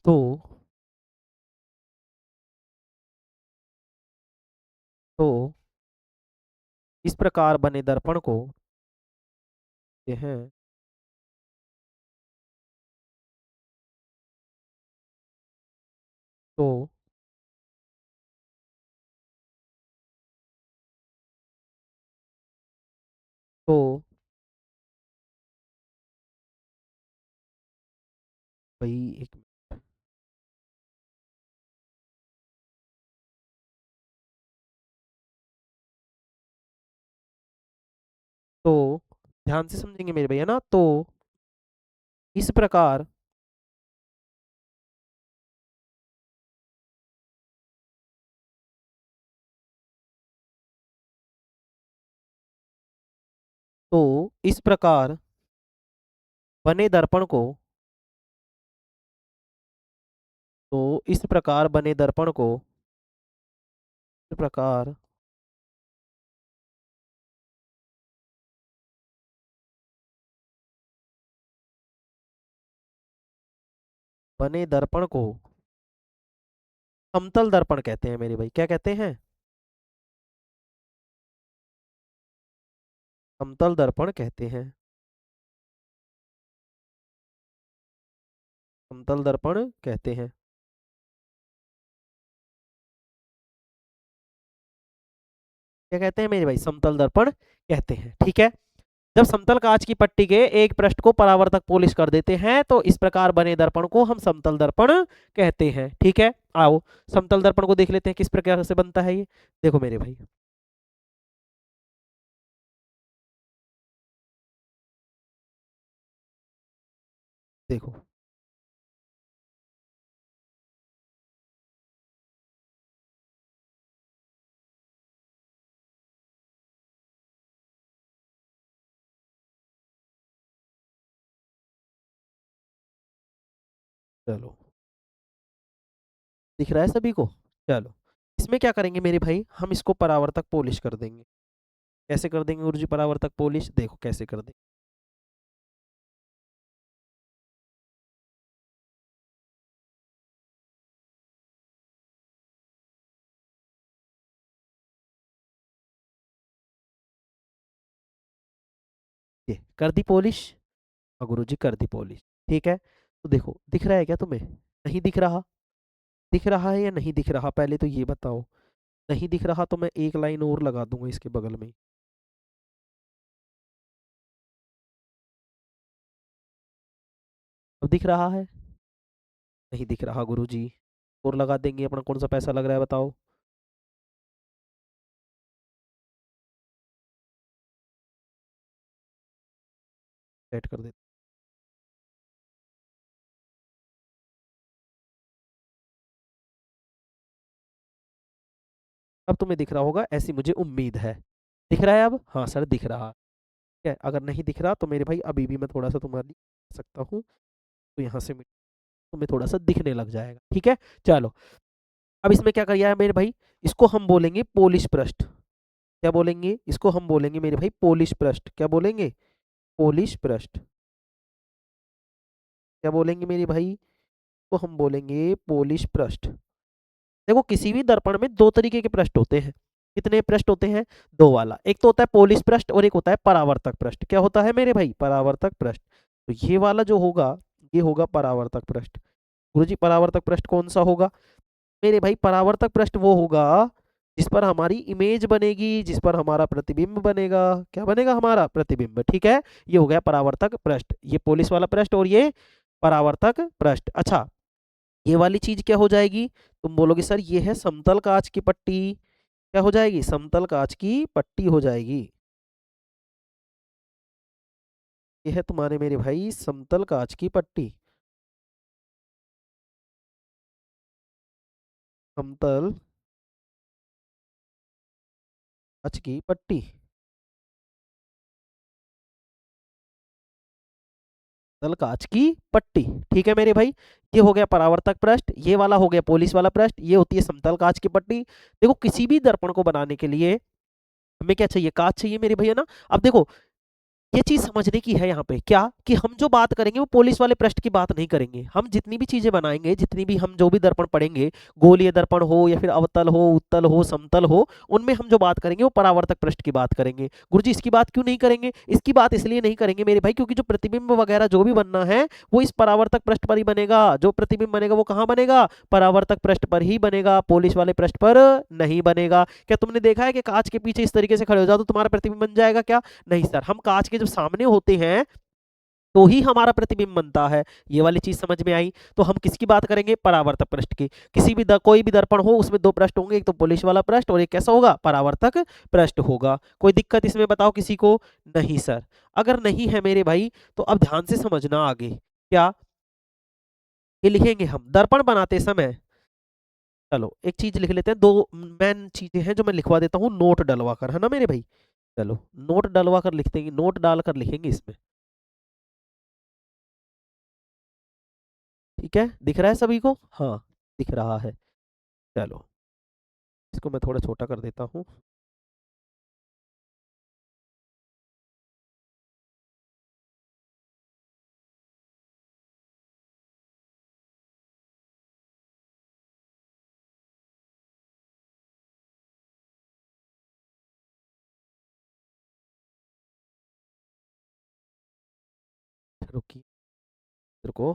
तो तो इस प्रकार बने दर्पण को कहते हैं, तो तो भाई एक, तो ध्यान से समझेंगे मेरे भैया ना। तो इस प्रकार, तो इस प्रकार बने दर्पण को, तो इस प्रकार बने दर्पण को, इस प्रकार बने दर्पण को समतल दर्पण कहते हैं मेरे भाई। क्या कहते हैं? समतल दर्पण कहते हैं। समतल दर्पण कहते हैं। क्या कहते हैं मेरे भाई? समतल दर्पण कहते हैं। ठीक है। जब समतल कांच की पट्टी के एक पृष्ठ को परावर्तक पोलिश कर देते हैं तो इस प्रकार बने दर्पण को हम समतल दर्पण कहते हैं। ठीक है। आओ समतल दर्पण को देख लेते हैं किस प्रकार से बनता है ये। देखो मेरे भाई, देखो चलो, दिख रहा है सभी को? चलो, इसमें क्या करेंगे मेरे भाई, हम इसको परावर्तक पोलिश कर देंगे। कैसे कर देंगे गुरुजी परावर्तक पोलिश? देखो कैसे कर देंगे। ये कर दी पॉलिश। हाँ गुरुजी कर दी पॉलिश। ठीक है। तो देखो दिख रहा है क्या तुम्हें? नहीं दिख रहा? दिख रहा है या नहीं दिख रहा, पहले तो ये बताओ। नहीं दिख रहा तो मैं एक लाइन और लगा दूंगा इसके बगल में। अब दिख रहा है? नहीं दिख रहा गुरुजी। और लगा देंगे, अपना कौन सा पैसा लग रहा है बताओ। सेट कर दे। अब तुम्हें दिख रहा होगा ऐसी मुझे उम्मीद है। दिख रहा है अब? हाँ सर दिख रहा। ठीक है, अगर नहीं दिख रहा तो मेरे भाई अभी भी मैं थोड़ा सा तुम्हारी सकता हूँ, तो यहाँ से तुम्हें थोड़ा सा दिखने लग जाएगा। ठीक है। चलो, अब इसमें क्या किया है मेरे भाई, इसको हम बोलेंगे पोलिश पृष्ठ। क्या बोलेंगे इसको? हम बोलेंगे मेरे भाई पोलिश पृष्ठ। क्या बोलेंगे? पोलिश पृष्ठ। क्या बोलेंगे मेरे भाई? तो हम बोलेंगे पोलिश पृष्ठ। देखो किसी भी दर्पण में दो तरीके के पृष्ठ होते हैं। कितने पृष्ठ होते हैं? दो वाला। एक तो होता है पोलिश पृष्ठ और एक होता है परावर्तक पृष्ठ। क्या होता है मेरे भाई? परावर्तक पृष्ठ। तो ये वाला जो होगा, ये होगा परावर्तक पृष्ठ। गुरुजी परावर्तक पृष्ठ कौन सा होगा मेरे भाई? परावर्तक पृष्ठ वो होगा जिस पर हमारी इमेज बनेगी, जिस पर हमारा प्रतिबिंब बनेगा। क्या बनेगा? हमारा प्रतिबिंब। ठीक है। ये हो गया परावर्तक पृष्ठ, ये पोलिश वाला पृष्ठ और ये परावर्तक पृष्ठ। अच्छा, ये वाली चीज क्या हो जाएगी? तुम बोलोगे सर ये है समतल कांच की पट्टी। क्या हो जाएगी? समतल कांच की पट्टी हो जाएगी। ये है तुम्हारे मेरे भाई समतल कांच की पट्टी। समतल कांच की पट्टी। तल कांच की पट्टी। ठीक है मेरे भाई, ये हो गया परावर्तक पृष्ठ, ये वाला हो गया पोलिश वाला पृष्ठ, ये होती है समतल कांच की पट्टी। देखो किसी भी दर्पण को बनाने के लिए हमें क्या चाहिए? कांच चाहिए मेरे भैया ना। अब देखो ये चीज समझने की है यहाँ पे क्या, कि हम जो बात करेंगे वो पोलिस वाले पृष्ठ की बात नहीं करेंगे। हम जितनी भी चीजें बनाएंगे, जितनी भी हम जो भी दर्पण पढ़ेंगे, गोलीय दर्पण हो या फिर अवतल हो, उत्तल हो, समतल हो, उनमें हम जो बात करेंगे वो परावर्तक पृष्ठ की बात करेंगे। गुरुजी इसकी बात क्यों नहीं करेंगे? इसकी बात इसलिए नहीं करेंगे मेरे भाई क्योंकि जो प्रतिबिंब वगैरह जो भी बनना है वो इस परावर्तक पृष्ठ पर ही बनेगा। जो प्रतिबिंब बनेगा वो कहाँ बनेगा? परावर्तक पृष्ठ पर ही बनेगा, पोलिस वाले पृष्ठ पर नहीं बनेगा। क्या तुमने देखा है कि कांच के पीछे इस तरीके से खड़े हो जाओ तो तुम्हारा प्रतिबिंब बन जाएगा क्या? नहीं सर, हम कांच के जब सामने होते हैं तो ही हमारा प्रतिबिंब बनता है। ये वाली चीज समझ में आई? तो हम किसकी बात करेंगे? परावर्तक पृष्ठ की। किसी भी कोई भी दर्पण हो उसमें दो पृष्ठ होंगे, एक तो पोलिश वाला पृष्ठ और एक कैसा होगा? परावर्तक पृष्ठ होगा। कोई दिक्कत इसमें बताओ किसी को? नहीं सर। अगर नहीं है मेरे भाई तो अब ध्यान से समझना आगे। क्या ये लिखेंगे हम दर्पण बनाते समय? चलो एक चीज लिख लेते हैं, दो मेन चीजें हैं जो मैं लिखवा देता हूँ नोट डलवा कर, है ना मेरे भाई। चलो नोट डलवा कर लिखते हैं, नोट डालकर लिखेंगे इसमें। ठीक है, दिख रहा है सभी को? हाँ दिख रहा है। चलो इसको मैं थोड़ा छोटा कर देता हूँ। रुकी तेरे को।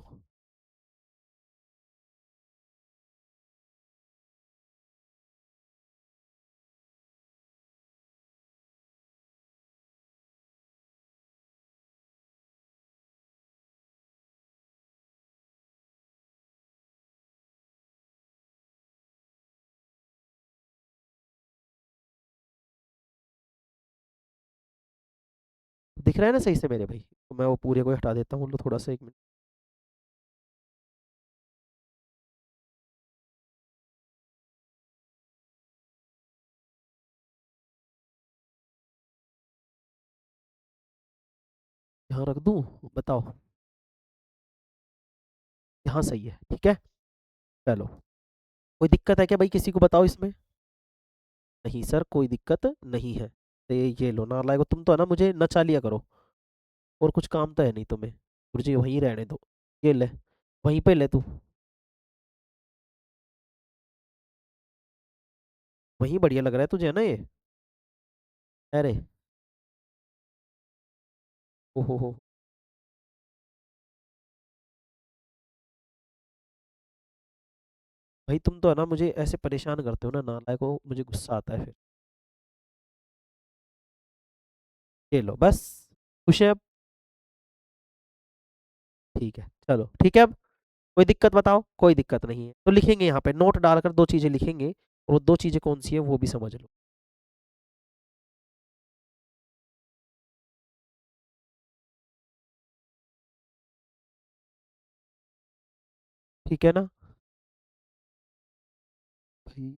दिख रहा है ना सही से मेरे भाई? तो मैं वो पूरे को हटा देता हूँ, लो थोड़ा सा, 1 मिनट। यहाँ रख दूँ? बताओ। यहाँ सही है, ठीक है। चलो, कोई दिक्कत है क्या भाई, किसी को बताओ इसमें? नहीं सर, कोई दिक्कत नहीं है। तो ये लो नालायक, तुम तो है ना मुझे नचा लिया करो, और कुछ काम तो है नहीं तुम्हें। मुझे वहीं रहने दो। ये ले, वहीं पे ले तू। वहीं बढ़िया लग रहा है तुझे, है ना ये? अरे, ओहो। भाई तुम तो है ना मुझे ऐसे परेशान करते हो ना नालायक को, मुझे गुस्सा आता है फिर। ये लो बस। खुश है अब? ठीक है, चलो ठीक है अब। कोई दिक्कत बताओ? कोई दिक्कत नहीं है तो लिखेंगे यहाँ पे, नोट डालकर दो चीजें लिखेंगे, और वो दो चीजें कौन सी है वो भी समझ लो। ठीक है ना भाई?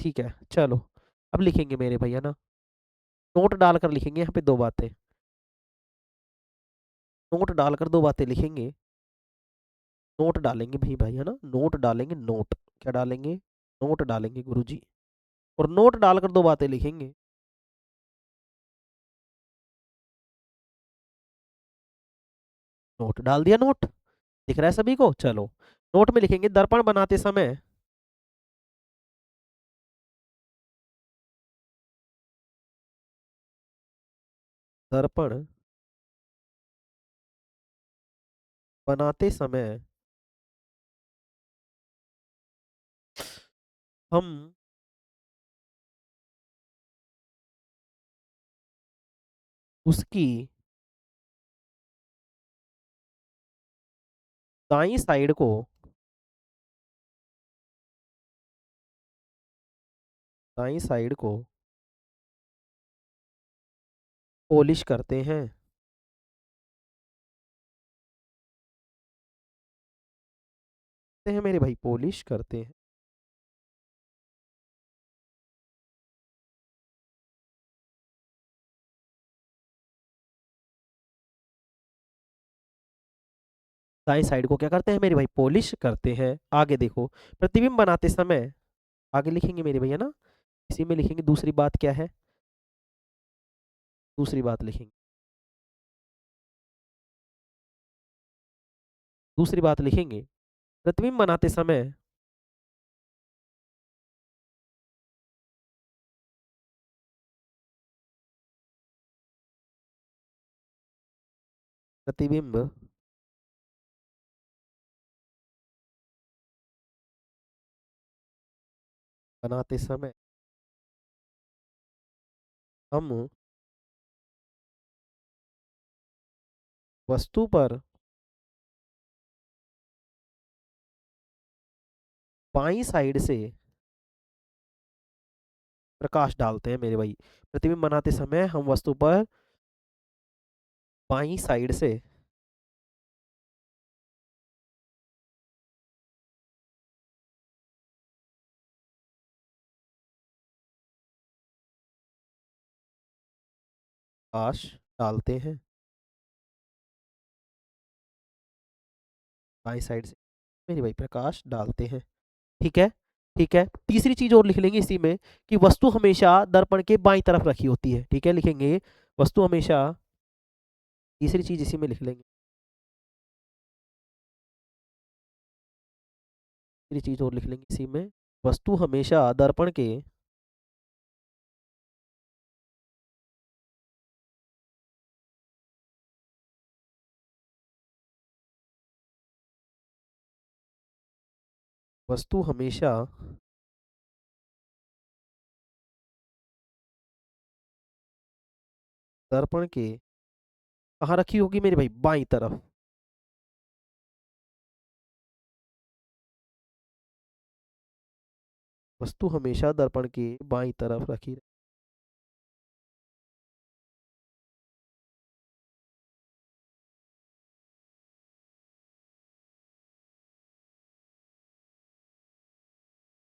ठीक है, चलो। अब लिखेंगे मेरे भैया ना, नोट डालकर लिखेंगे यहाँ पे दो बातें। नोट डालकर दो बातें लिखेंगे। नोट डालेंगे भाई भाई, है ना, नोट डालेंगे, नोट। क्या डालेंगे? नोट डालेंगे गुरुजी। और नोट डालकर दो बातें लिखेंगे। नोट डाल दिया, नोट दिख रहा है सभी को? चलो, नोट में लिखेंगे, दर्पण बनाते समय, दर्पण बनाते समय हम उसकी दाईं साइड को, दाईं साइड को पॉलिश करते हैं। करते हैं मेरे भाई, पॉलिश करते हैं। दाईं साइड को क्या करते हैं मेरे भाई? पॉलिश करते हैं। आगे देखो, प्रतिबिंब बनाते समय, आगे लिखेंगे मेरे भैया ना, इसी में लिखेंगे दूसरी बात क्या है, दूसरी बात लिखेंगे। दूसरी बात लिखेंगे, प्रतिबिंब बनाते समय प्रतिबिंब बनाते समय हम वस्तु पर बाईं साइड से प्रकाश डालते हैं मेरे भाई। प्रतिबिंब बनाते समय हम वस्तु पर बाईं साइड से प्रकाश डालते हैं। बाईं साइड से मेरे भाई प्रकाश डालते हैं। ठीक है। ठीक है, तीसरी चीज और लिख लेंगे इसी में, कि वस्तु हमेशा दर्पण के बाईं तरफ रखी होती है। ठीक है, लिखेंगे वस्तु हमेशा, तीसरी चीज इसी में लिख लेंगे। तीसरी चीज और लिख लेंगे इसी में, वस्तु हमेशा दर्पण के वस्तु हमेशा दर्पण के कहाँ रखी होगी मेरे भाई, बाईं तरफ। वस्तु हमेशा दर्पण के बाईं तरफ रखी।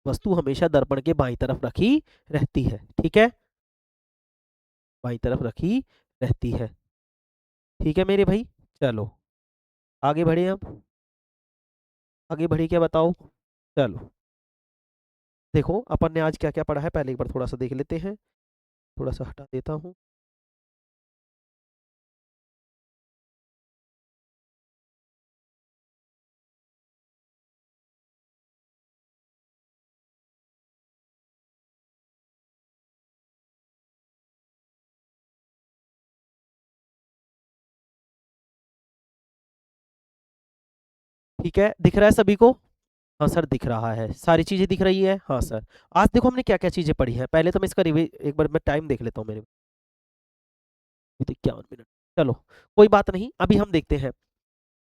वस्तु हमेशा दर्पण के बाईं तरफ रखी रहती है, ठीक है, बाईं तरफ रखी रहती है, ठीक है मेरे भाई। चलो आगे बढ़े हम, आगे बढ़े क्या बताओ। चलो देखो अपन ने आज क्या क्या पढ़ा है, पहले एक बार थोड़ा सा देख लेते हैं, थोड़ा सा हटा देता हूँ। ठीक है, दिख रहा है सभी को। हाँ सर दिख रहा है, सारी चीजें दिख रही है, हाँ सर। आज देखो हमने क्या क्या चीजें पढ़ी हैं, पहले तो मैं इसका रिव्यू एक बार मैं टाइम देख लेता हूँ मेरे, 51 मिनट। चलो कोई बात नहीं, अभी हम देखते हैं।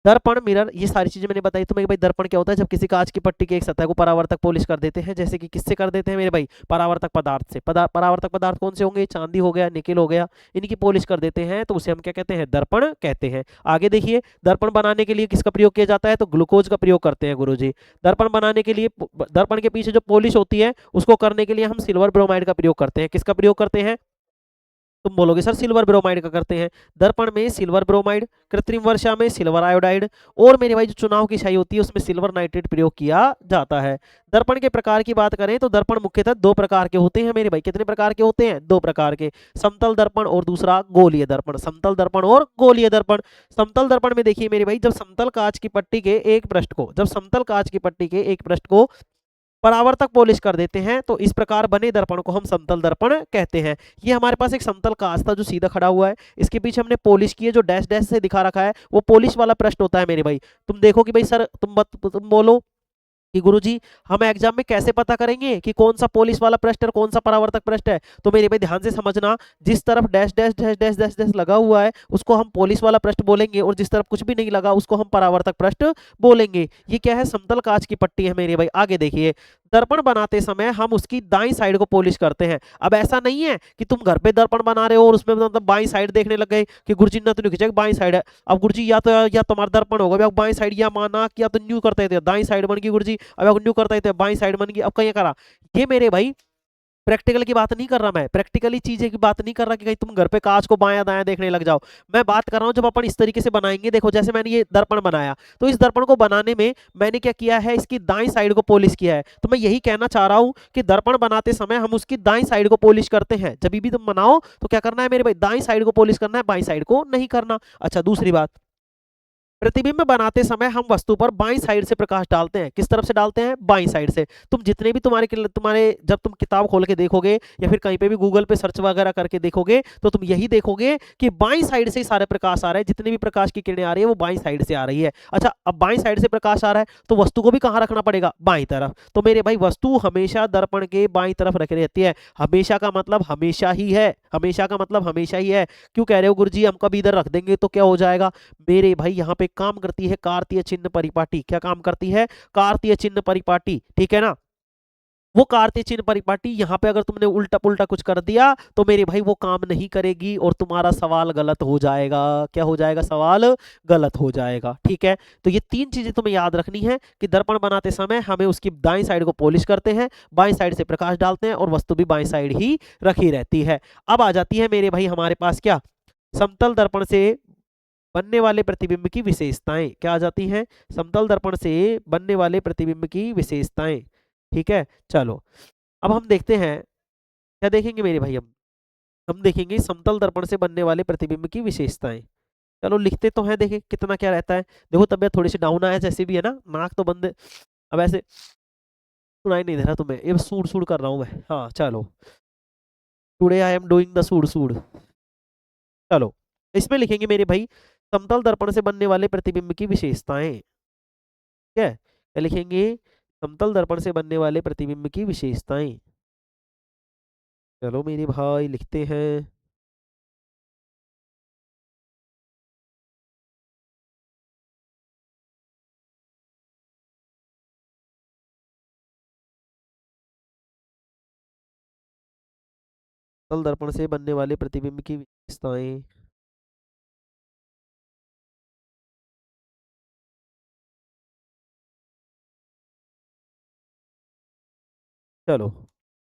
दर्पण, मिरर, ये सारी चीजें मैंने बताई तुम्हें कि भाई दर्पण क्या होता है, जब किसी कांच की पट्टी की एक सतह को परावर्तक पॉलिश कर देते हैं, जैसे कि किससे कर देते हैं मेरे भाई, परावर्तक पदार्थ से। परावर्तक पदार्थ कौन से होंगे, चांदी हो गया, निकेल हो गया, इनकी पॉलिश कर देते हैं, तो उसे हम क्या कहते हैं, दर्पण कहते हैं। आगे देखिए, दर्पण बनाने के लिए किसका प्रयोग किया जाता है, तो ग्लूकोज का प्रयोग करते हैं गुरुजी। दर्पण बनाने के लिए, दर्पण के पीछे जो पॉलिश होती है उसको करने के लिए हम सिल्वर ब्रोमाइड का प्रयोग करते हैं। किसका प्रयोग करते हैं, तुम बोलोगे सर सिल्वर ब्रोमाइड का करते हैं। दर्पण में सिल्वर ब्रोमाइड, कृत्रिम वर्षा में सिल्वर आयोडाइड, और मेरे भाई जो चुनाव की स्याही होती है उसमें सिल्वर नाइट्रेट प्रयोग किया जाता है। दर्पण के प्रकार की बात करें तो दर्पण मुख्यतः दो प्रकार के होते हैं मेरे भाई। कितने प्रकार के होते हैं, दो प्रकार के, समतल दर्पण और दूसरा गोलीय दर्पण। समतल दर्पण और गोलीय दर्पण। समतल दर्पण में देखिए मेरे भाई, जब समतल कांच की पट्टी के एक पृष्ठ को, जब समतल कांच की पट्टी के एक पृष्ठ को परावर्तक पॉलिश कर देते हैं, तो इस प्रकार बने दर्पण को हम समतल दर्पण कहते हैं। ये हमारे पास एक समतल कांच था जो सीधा खड़ा हुआ है, इसके पीछे हमने पॉलिश की है, जो डैश डैश से दिखा रखा है वो पॉलिश वाला पृष्ठ होता है मेरे भाई। तुम देखो कि भाई सर तुम बोलो कि गुरुजी हम एग्जाम में कैसे पता करेंगे कि कौन सा पॉलिश वाला पृष्ठ है और कौन सा परावर्तक पृष्ठ है। तो मेरे भाई ध्यान से समझना, जिस तरफ dash dash dash dash dash dash लगा हुआ है उसको हम पॉलिश वाला पृष्ठ बोलेंगे, और जिस तरफ कुछ भी नहीं लगा उसको हम परावर्तक पृष्ठ बोलेंगे। ये क्या है, समतल कांच की पट्टी है मेरे भाई। आगे देखिए, दर्पण बनाते समय हम उसकी दाईं साइड को पॉलिश करते हैं। अब ऐसा नहीं है कि तुम घर पे दर्पण बना रहे हो और उसमें मतलब बाईं साइड देखने लग गए कि गुरुजी ने तो नहीं खींचा बाईं साइड है। अब गुरुजी या तुम्हारा दर्पण होगा बाईं साइड, या माना कि या तो न्यू करते थे दाईं साइड बन गई गुरुजी, अब न्यू करते थे बाईं साइड बन गई, अब कहीं करा। ये मेरे भाई प्रैक्टिकल की बात नहीं कर रहा, मैं प्रैक्टिकली चीजें की बात नहीं कर रहा कि कहीं तुम घर पे कांच को बायां दायां देखने लग जाओ। मैं बात कर रहा हूं जब अपन इस तरीके से बनाएंगे। देखो जैसे मैंने ये दर्पण बनाया, तो इस दर्पण को बनाने में मैंने क्या किया है, इसकी दाईं साइड को पॉलिश किया है। तो मैं यही कहना चाह रहा हूं कि दर्पण बनाते समय हम उसकी दाईं साइड को पॉलिश करते हैं। जब भी तुम बनाओ तो क्या करना है मेरे भाई, दाईं साइड को पॉलिश करना है, बाईं साइड को नहीं करना। अच्छा दूसरी बात, प्रतिबिंब बनाते समय हम वस्तु पर बाईं साइड से प्रकाश डालते हैं। किस तरफ से डालते हैं, बाईं साइड से। तुम जितने भी तुम्हारे जब तुम किताब खोल के देखोगे या फिर कहीं पे भी गूगल पे सर्च वगैरह करके देखोगे तो तुम यही देखोगे कि बाईं साइड से ही सारे प्रकाश आ रहे हैं, जितने भी प्रकाश की किरणें आ रही है वो बाईं साइड से आ रही है। अच्छा अब बाईं साइड से प्रकाश आ रहा है तो वस्तु को भी कहाँ रखना पड़ेगा, बाईं तरफ। तो मेरे भाई वस्तु हमेशा दर्पण के बाईं तरफ रखी रहती है। हमेशा का मतलब हमेशा ही है, हमेशा का मतलब हमेशा ही है। क्यों कह रहे हो गुरुजी, हम कभी इधर रख देंगे तो क्या हो जाएगा। मेरे भाई यहाँ पे काम करती है कार्तीय चिन्ह परिपाटी। क्या काम करती है, कार्तीय चिन्ह परिपाटी, ठीक है ना। वो कार्तीय चिन्ह परिपाटी यहाँ पे अगर तुमने उल्टा पुल्टा कुछ कर दिया तो मेरे भाई वो काम नहीं करेगी और तुम्हारा सवाल गलत हो जाएगा। क्या हो जाएगा, सवाल गलत हो जाएगा, ठीक है। तो ये तीन चीजें तुम्हें याद रखनी है कि दर्पण बनाते समय हमें उसकी दाईं साइड को पॉलिश करते हैं, बाईं साइड से प्रकाश डालते हैं और वस्तु भी बाईं साइड ही रखी रहती है। अब आ जाती है मेरे भाई हमारे पास क्या, समतल दर्पण से बनने वाले प्रतिबिंब की विशेषताएं। क्या आ जाती हैं, समतल दर्पण से बनने वाले प्रतिबिंब की विशेषताएं, ठीक है। चलो अब हम देखते हैं, क्या देखेंगे मेरे भाई, हम देखेंगे समतल दर्पण से बनने वाले प्रतिबिंब की विशेषताएं। चलो लिखते तो हैं, देखें कितना क्या रहता है। देखो तबियत थोड़ी सी डाउन आया जैसे भी है ना, नाक तो बंद, अब ऐसे सुनाई नहीं दे रहा तुम्हें, ये सूड़ सूड़ कर रहा हूं मैं। हाँ चलो, today I am doing the सूड़ सूड़। चलो इसमें लिखेंगे मेरे भाई, समतल दर्पण से बनने वाले प्रतिबिंब की विशेषताएं, ठीक है। क्या लिखेंगे, समतल दर्पण से बनने वाले प्रतिबिंब की विशेषताएं। चलो मेरे भाई लिखते हैं। समतल दर्पण से बनने वाले प्रतिबिंब की विशेषताएं। चलो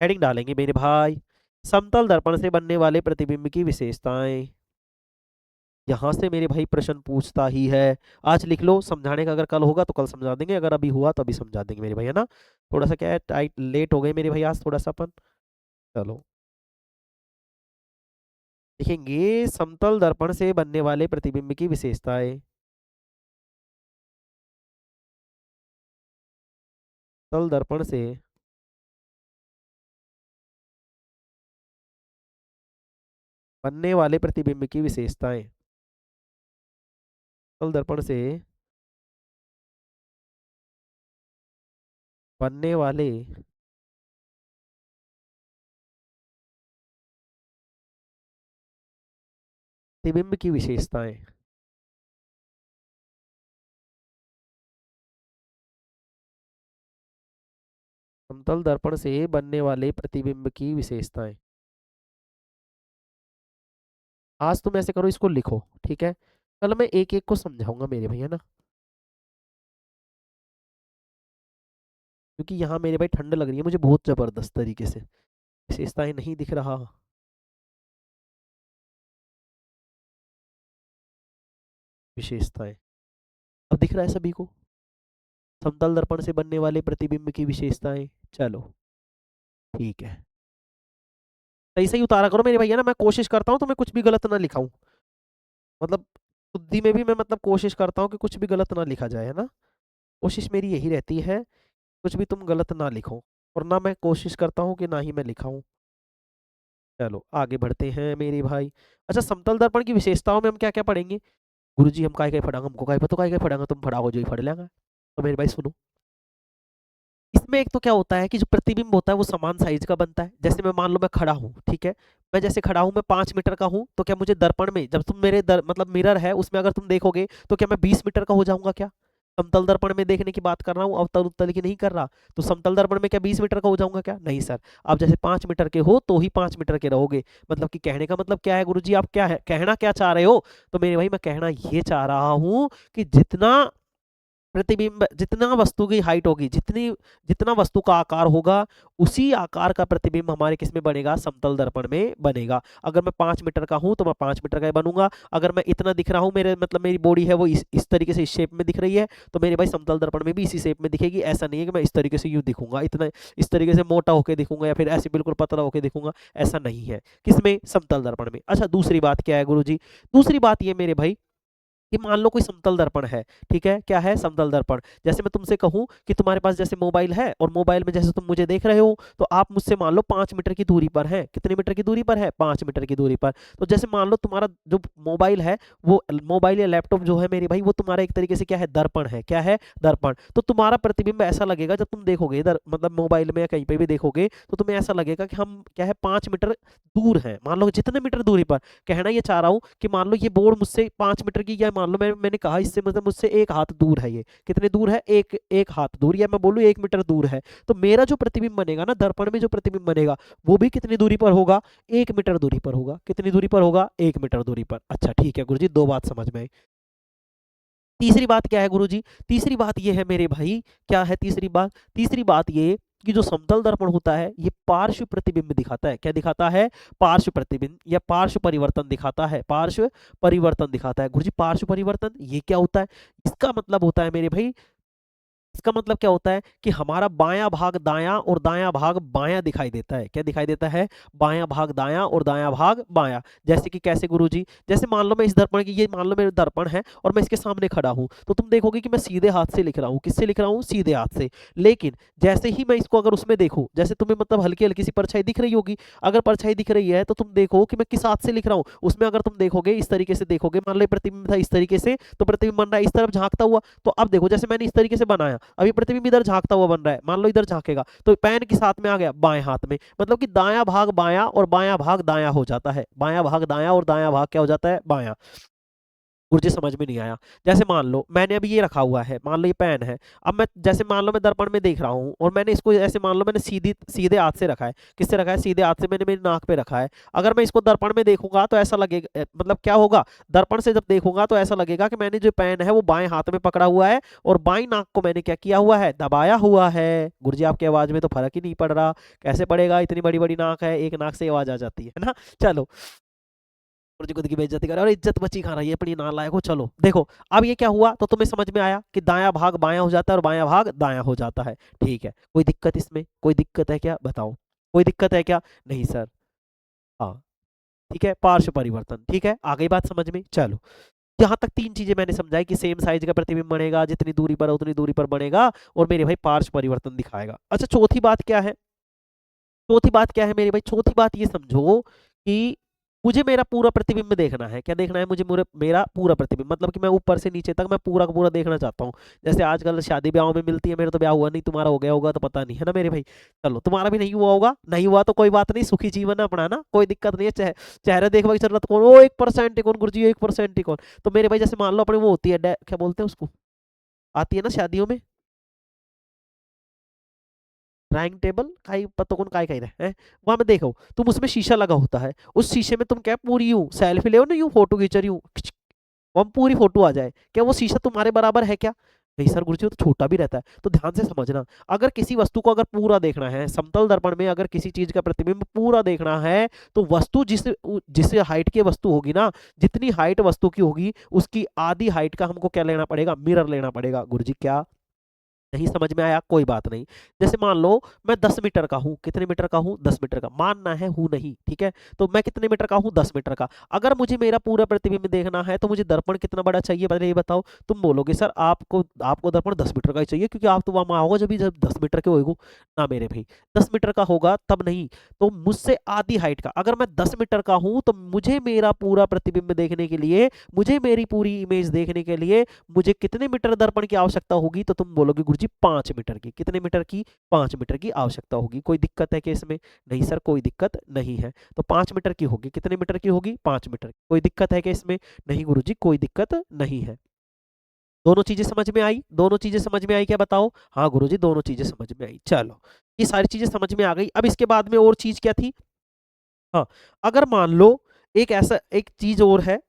हेडिंग डालेंगे मेरे भाई, समतल दर्पण से बनने वाले प्रतिबिंब की विशेषताएं। यहाँ से मेरे भाई प्रश्न पूछता ही है। आज लिख लो, समझाने का अगर कल होगा तो कल समझा देंगे, अगर अभी हुआ तो अभी समझा देंगे मेरे भाई, है ना। थोड़ा सा क्या है, टाइट लेट हो गए मेरे भाई आज थोड़ा सा अपन। चलो लिखेंगे समतल दर्पण से बनने वाले प्रतिबिंब की विशेषताएं। समतल दर्पण से बनने वाले प्रतिबिंब की विशेषताएं। समतल दर्पण से बनने वाले प्रतिबिंब की विशेषताएं। समतल दर्पण से बनने वाले प्रतिबिंब की विशेषताएं। आज तुम ऐसे करो, इसको लिखो, ठीक है। कल मैं एक एक को समझाऊंगा मेरे भैया ना, क्योंकि यहाँ मेरे भाई ठंड लग रही है मुझे बहुत जबरदस्त तरीके से। विशेषताएं नहीं दिख रहा। विशेषताएं अब दिख रहा है सभी को। समतल दर्पण से बनने वाले प्रतिबिंब की विशेषताएं। चलो ठीक है, सही सही उतारा करो मेरे भैया ना, मैं कोशिश करता हूँ तो मैं कुछ भी गलत ना लिखाऊं। मतलब बुद्धि में भी मैं मतलब कोशिश करता हूँ कि कुछ भी गलत ना लिखा जाए, है ना। कोशिश मेरी यही रहती है, कुछ भी तुम गलत ना लिखो, और ना मैं कोशिश करता हूँ कि ना ही मैं लिखाऊं। चलो आगे बढ़ते हैं मेरे भाई। अच्छा, समतल दर्पण की विशेषताओं में हम क्या क्या पढ़ेंगे। गुरुजी हम काय काय पढ़ांगे, हमको काय पता काय काय पढ़ांगे, तुम पढ़ाओ जो ही पढ़ लेंगे। तो मेरे भाई सुनो, इसमें एक तो क्या होता है कि जो प्रतिबिंब होता है वो समान साइज का बनता है। जैसे मैं मान लो मैं खड़ा हूँ, ठीक है। मैं जैसे खड़ा हूँ, मैं 5 मीटर का हूँ, तो क्या मुझे दर्पण में जब तुम मेरे मतलब मिरर है उसमें अगर तुम देखोगे तो क्या मैं 20 मीटर का हो जाऊंगा क्या। समतल दर्पण में देखने की बात कर रहा हूँ, अवतल उत्तल की नहीं कर रहा। तो समतल दर्पण में क्या 20 मीटर का हो जाऊंगा क्या, नहीं सर। आप जैसे 5 मीटर के हो तो ही 5 मीटर के रहोगे। मतलब कि कहने का मतलब क्या है गुरुजी, आप क्या है कहना क्या चाह रहे हो। तो मेरे भाई मैं कहना ये चाह रहा हूँ कि जितना प्रतिबिंब, जितना वस्तु की हाइट होगी, जितनी जितना वस्तु का आकार होगा, उसी आकार का प्रतिबिंब हमारे किस में बनेगा, समतल दर्पण में बनेगा। अगर मैं 5 मीटर का हूं तो मैं 5 मीटर का ही बनूंगा। अगर मैं इतना दिख रहा हूं, मेरे मतलब मेरी बॉडी है वो इस तरीके से इस शेप में दिख रही है, तो मेरे भाई समतल दर्पण में भी इसी शेप में दिखेगी। ऐसा नहीं है कि मैं इस तरीके से यूं दिखूंगा, इतना इस तरीके से मोटा होकर दिखूंगा या फिर ऐसे बिल्कुल पतला होकर दिखूंगा, ऐसा नहीं है। किसमें, समतल दर्पण में। अच्छा दूसरी बात क्या है गुरुजी, दूसरी बात ये मेरे भाई कि मान लो कोई समतल दर्पण है, ठीक है, क्या है, समतल दर्पण। जैसे मैं तुमसे कहूं कि तुम्हारे पास जैसे मोबाइल है, और मोबाइल में जैसे तुम मुझे देख रहे हो, तो आप मुझसे मान लो 5 मीटर की दूरी पर है। कितने मीटर की दूरी पर है, 5 मीटर की दूरी पर। तो जैसे मान लो तुम्हारा जो मोबाइल है, वो मोबाइल या लैपटॉप जो है मेरे भाई, वो तुम्हारा एक तरीके से क्या है, दर्पण है। क्या है, दर्पण। तो तुम्हारा प्रतिबिंब ऐसा लगेगा जब तुम देखोगे इधर, मतलब मोबाइल में या कहीं पे भी देखोगे, तो तुम्हें ऐसा लगेगा कि हम क्या है 5 मीटर दूर हैं। मान लो जितने मीटर दूरी पर, कहना ये चाह रहा हूँ कि मान लो ये बोर्ड मुझसे 5 मीटर की, या मान लो मैंने कहा इससे मतलब मुझसे 1 हाथ दूर है। ये कितने दूर है, एक हाथ दूर, या मैं बोलूँ 1 मीटर दूर है। तो मेरा जो प्रतिबिंब बनेगा ना, दर्पण में जो प्रतिबिंब बनेगा, वो भी कितनी दूरी पर होगा, 1 मीटर दूरी पर होगा। कितनी दूरी पर होगा, 1 मीटर दूरी पर। अच्छा ठीक है गुरुजी, दो बात समझ में आई। तीसरी बात क्या है गुरुजी, तीसरी बात ये है मेरे भाई, क्या है तीसरी बात, तीसरी बात ये कि जो समतल दर्पण होता है ये पार्श्व प्रतिबिंब दिखाता है। क्या दिखाता है, पार्श्व प्रतिबिंब या पार्श्व परिवर्तन दिखाता है। पार्श्व परिवर्तन दिखाता है। गुरुजी पार्श्व परिवर्तन ये क्या होता है, इसका मतलब होता है मेरे भाई, इसका मतलब क्या होता है कि हमारा बायां भाग दायां और दायां भाग बायां दिखाई देता है। क्या दिखाई देता है, बायां भाग दायां और दायां भाग बायां। जैसे कि कैसे गुरुजी, जैसे मान लो मैं इस दर्पण की, ये मान लो मेरे दर्पण है और मैं इसके सामने खड़ा हूं, तो तुम देखोगे कि मैं सीधे हाथ से लिख रहा हूं। किससे लिख रहा हूं, सीधे हाथ से। लेकिन जैसे ही मैं इसको अगर उसमें देखूं, जैसे तुम्हें मतलब हल्की हल्की सी परछाई दिख रही होगी, अगर परछाई दिख रही है तो तुम देखो कि मैं किस हाथ से लिख रहा हूं। उसमें अगर तुम देखोगे इस तरीके से देखोगे, मान लो प्रतिबिंब था इस तरीके से, तो प्रतिबिंब बन रहा है इस तरफ झांकता हुआ। तो अब देखो जैसे मैंने इस तरीके से बनाया, अभी प्रतिबिंब इधर झांकता हुआ बन रहा है, मान लो इधर झांकेगा तो पेन किस हाथ में आ गया, बाएं हाथ में, मतलब कि दायां भाग बायां और बायां भाग दायां हो जाता है, बायां भाग दायां और दायां भाग क्या हो जाता है, बायां। मुझे समझ में नहीं आया। जैसे मान लो मैंने अभी ये रखा हुआ है, मान लो ये पेन है, अब मैं जैसे मान लो मैं दर्पण में देख रहा हूँ और मैंने इसको ऐसे मान लो मैंने सीधे हाथ से रखा है, किससे रखा है, सीधे हाथ से मैंने मेरी नाक पे रखा है। अगर मैं इसको दर्पण में देखूंगा तो ऐसा लगेगा, मतलब क्या होगा, दर्पण से जब देखूंगा तो ऐसा लगेगा कि मैंने जो पेन है वो बाएं हाथ में पकड़ा हुआ है और बाई नाक को मैंने क्या किया हुआ है, दबाया हुआ है। गुरुजी आपकी आवाज में तो फर्क ही नहीं पड़ रहा, कैसे पड़ेगा, इतनी बड़ी बड़ी नाक है, एक नाक से आवाज आ जाती है ना। चलो, गुरुजी खुद की बेइज्जती कर रहा है और इज्जत बची खा रहा है ये अपनी नालायक हो। चलो देखो, अब ये क्या हुआ तो तुम्हें समझ में आया कि दायां भाग बायां हो जाता है और बायां भाग दायां हो जाता है। ठीक है, कोई दिक्कत इसमें, कोई दिक्कत है क्या, बताओ, कोई दिक्कत है क्या, नहीं सर। हाँ, ठीक है, पार्श्व परिवर्तन, ठीक है, आ गई बात समझ में। चलो, यहाँ तक तीन चीजें मैंने समझाई कि सेम साइज का प्रतिबिंब बनेगा, जितनी दूरी पर है उतनी दूरी पर बनेगा और मेरे भाई पार्श्व परिवर्तन दिखाएगा। अच्छा, चौथी बात क्या है, चौथी बात क्या है मेरे भाई, चौथी बात ये समझो कि मुझे मेरा पूरा प्रतिबिंब देखना है। क्या देखना है मुझे, मेरा पूरा प्रतिबिंब, मतलब कि मैं ऊपर से नीचे तक मैं पूरा का पूरा देखना चाहता हूँ। जैसे आजकल शादी ब्याहों में मिलती है, मेरा तो ब्याह हुआ नहीं, तुम्हारा हो गया होगा तो पता नहीं है ना मेरे भाई। चलो, तुम्हारा भी नहीं हुआ होगा, नहीं हुआ तो कोई बात नहीं, सुखी जीवन है अपना ना, कोई दिक्कत नहीं है। चेहरे देखने की जरूरत कौन, वो 1% ही कौन गुरुजी, 1% ही कौन। तो मेरे भाई जैसे मान लो अपने वो होती है क्या बोलते हैं उसको, आती है ना शादियों में, ड्राइंग टेबल काई पत्तों कौन काय रहे हैं, वहां में देखो तुम, उसमें शीशा लगा होता है, उस शीशे में तुम क्या पूरी यूं सेल्फी ले ना, यूं फोटो खींच रही हूँ, वो पूरी फोटो आ जाए, क्या वो शीशा तुम्हारे बराबर है क्या, नहीं सर गुरुजी वो तो छोटा भी रहता है। तो ध्यान से समझना, अगर किसी वस्तु को अगर पूरा देखना है, समतल दर्पण में अगर किसी चीज का प्रतिबिंब पूरा देखना है तो वस्तु जिस हाइट की वस्तु होगी ना, जितनी हाइट वस्तु की होगी उसकी आधी हाइट का हमको क्या लेना पड़ेगा, मिरर लेना पड़ेगा। गुरुजी क्या नहीं समझ में आया, कोई बात नहीं। जैसे मान लो मैं 10 मीटर का हूं, कितने मीटर का हूं, 10 मीटर का, मानना है हूं नहीं, ठीक है, तो मैं कितने मीटर का हूं, 10 मीटर का। अगर मुझे मेरा पूरा प्रतिबिंब देखना है तो मुझे दर्पण कितना बड़ा चाहिए, पहले ये बताओ। तुम बोलोगे सर आपको आपको दर्पण 10 मीटर का ही चाहिए क्योंकि आप तो वहां आओगे जब 10 मीटर के होगा ना मेरे भाई, 10 मीटर का होगा तब नहीं, तो मुझसे आधी हाइट का, अगर मैं 10 मीटर का हूं तो मुझे मेरा पूरा प्रतिबिंब देखने के लिए, मुझे मेरी पूरी इमेज देखने के लिए मुझे कितने मीटर दर्पण की आवश्यकता होगी, तो तुम बोलोगे गुरुजी 5 मीटर की, कितने मीटर की, 5 मीटर की आवश्यकता होगी। कोई दिक्कत है कि इसमें, नहीं सर कोई दिक्कत नहीं है। तो 5 मीटर की होगी, कितने मीटर की होगी, 5 मीटर। कोई दिक्कत है कि इसमें, नहीं गुरुजी कोई दिक्कत नहीं है। दोनों चीजें समझ में आई, दोनों चीजें समझ में आई क्या, बताओ। हाँ गुरुजी दोनों चीजें समझ में आई। चलो, ये सारी चीजें समझ में आ गई। अब इसके बाद में और चीज क्या थी, हाँ, अगर मान लो एक ऐसा एक चीज और है,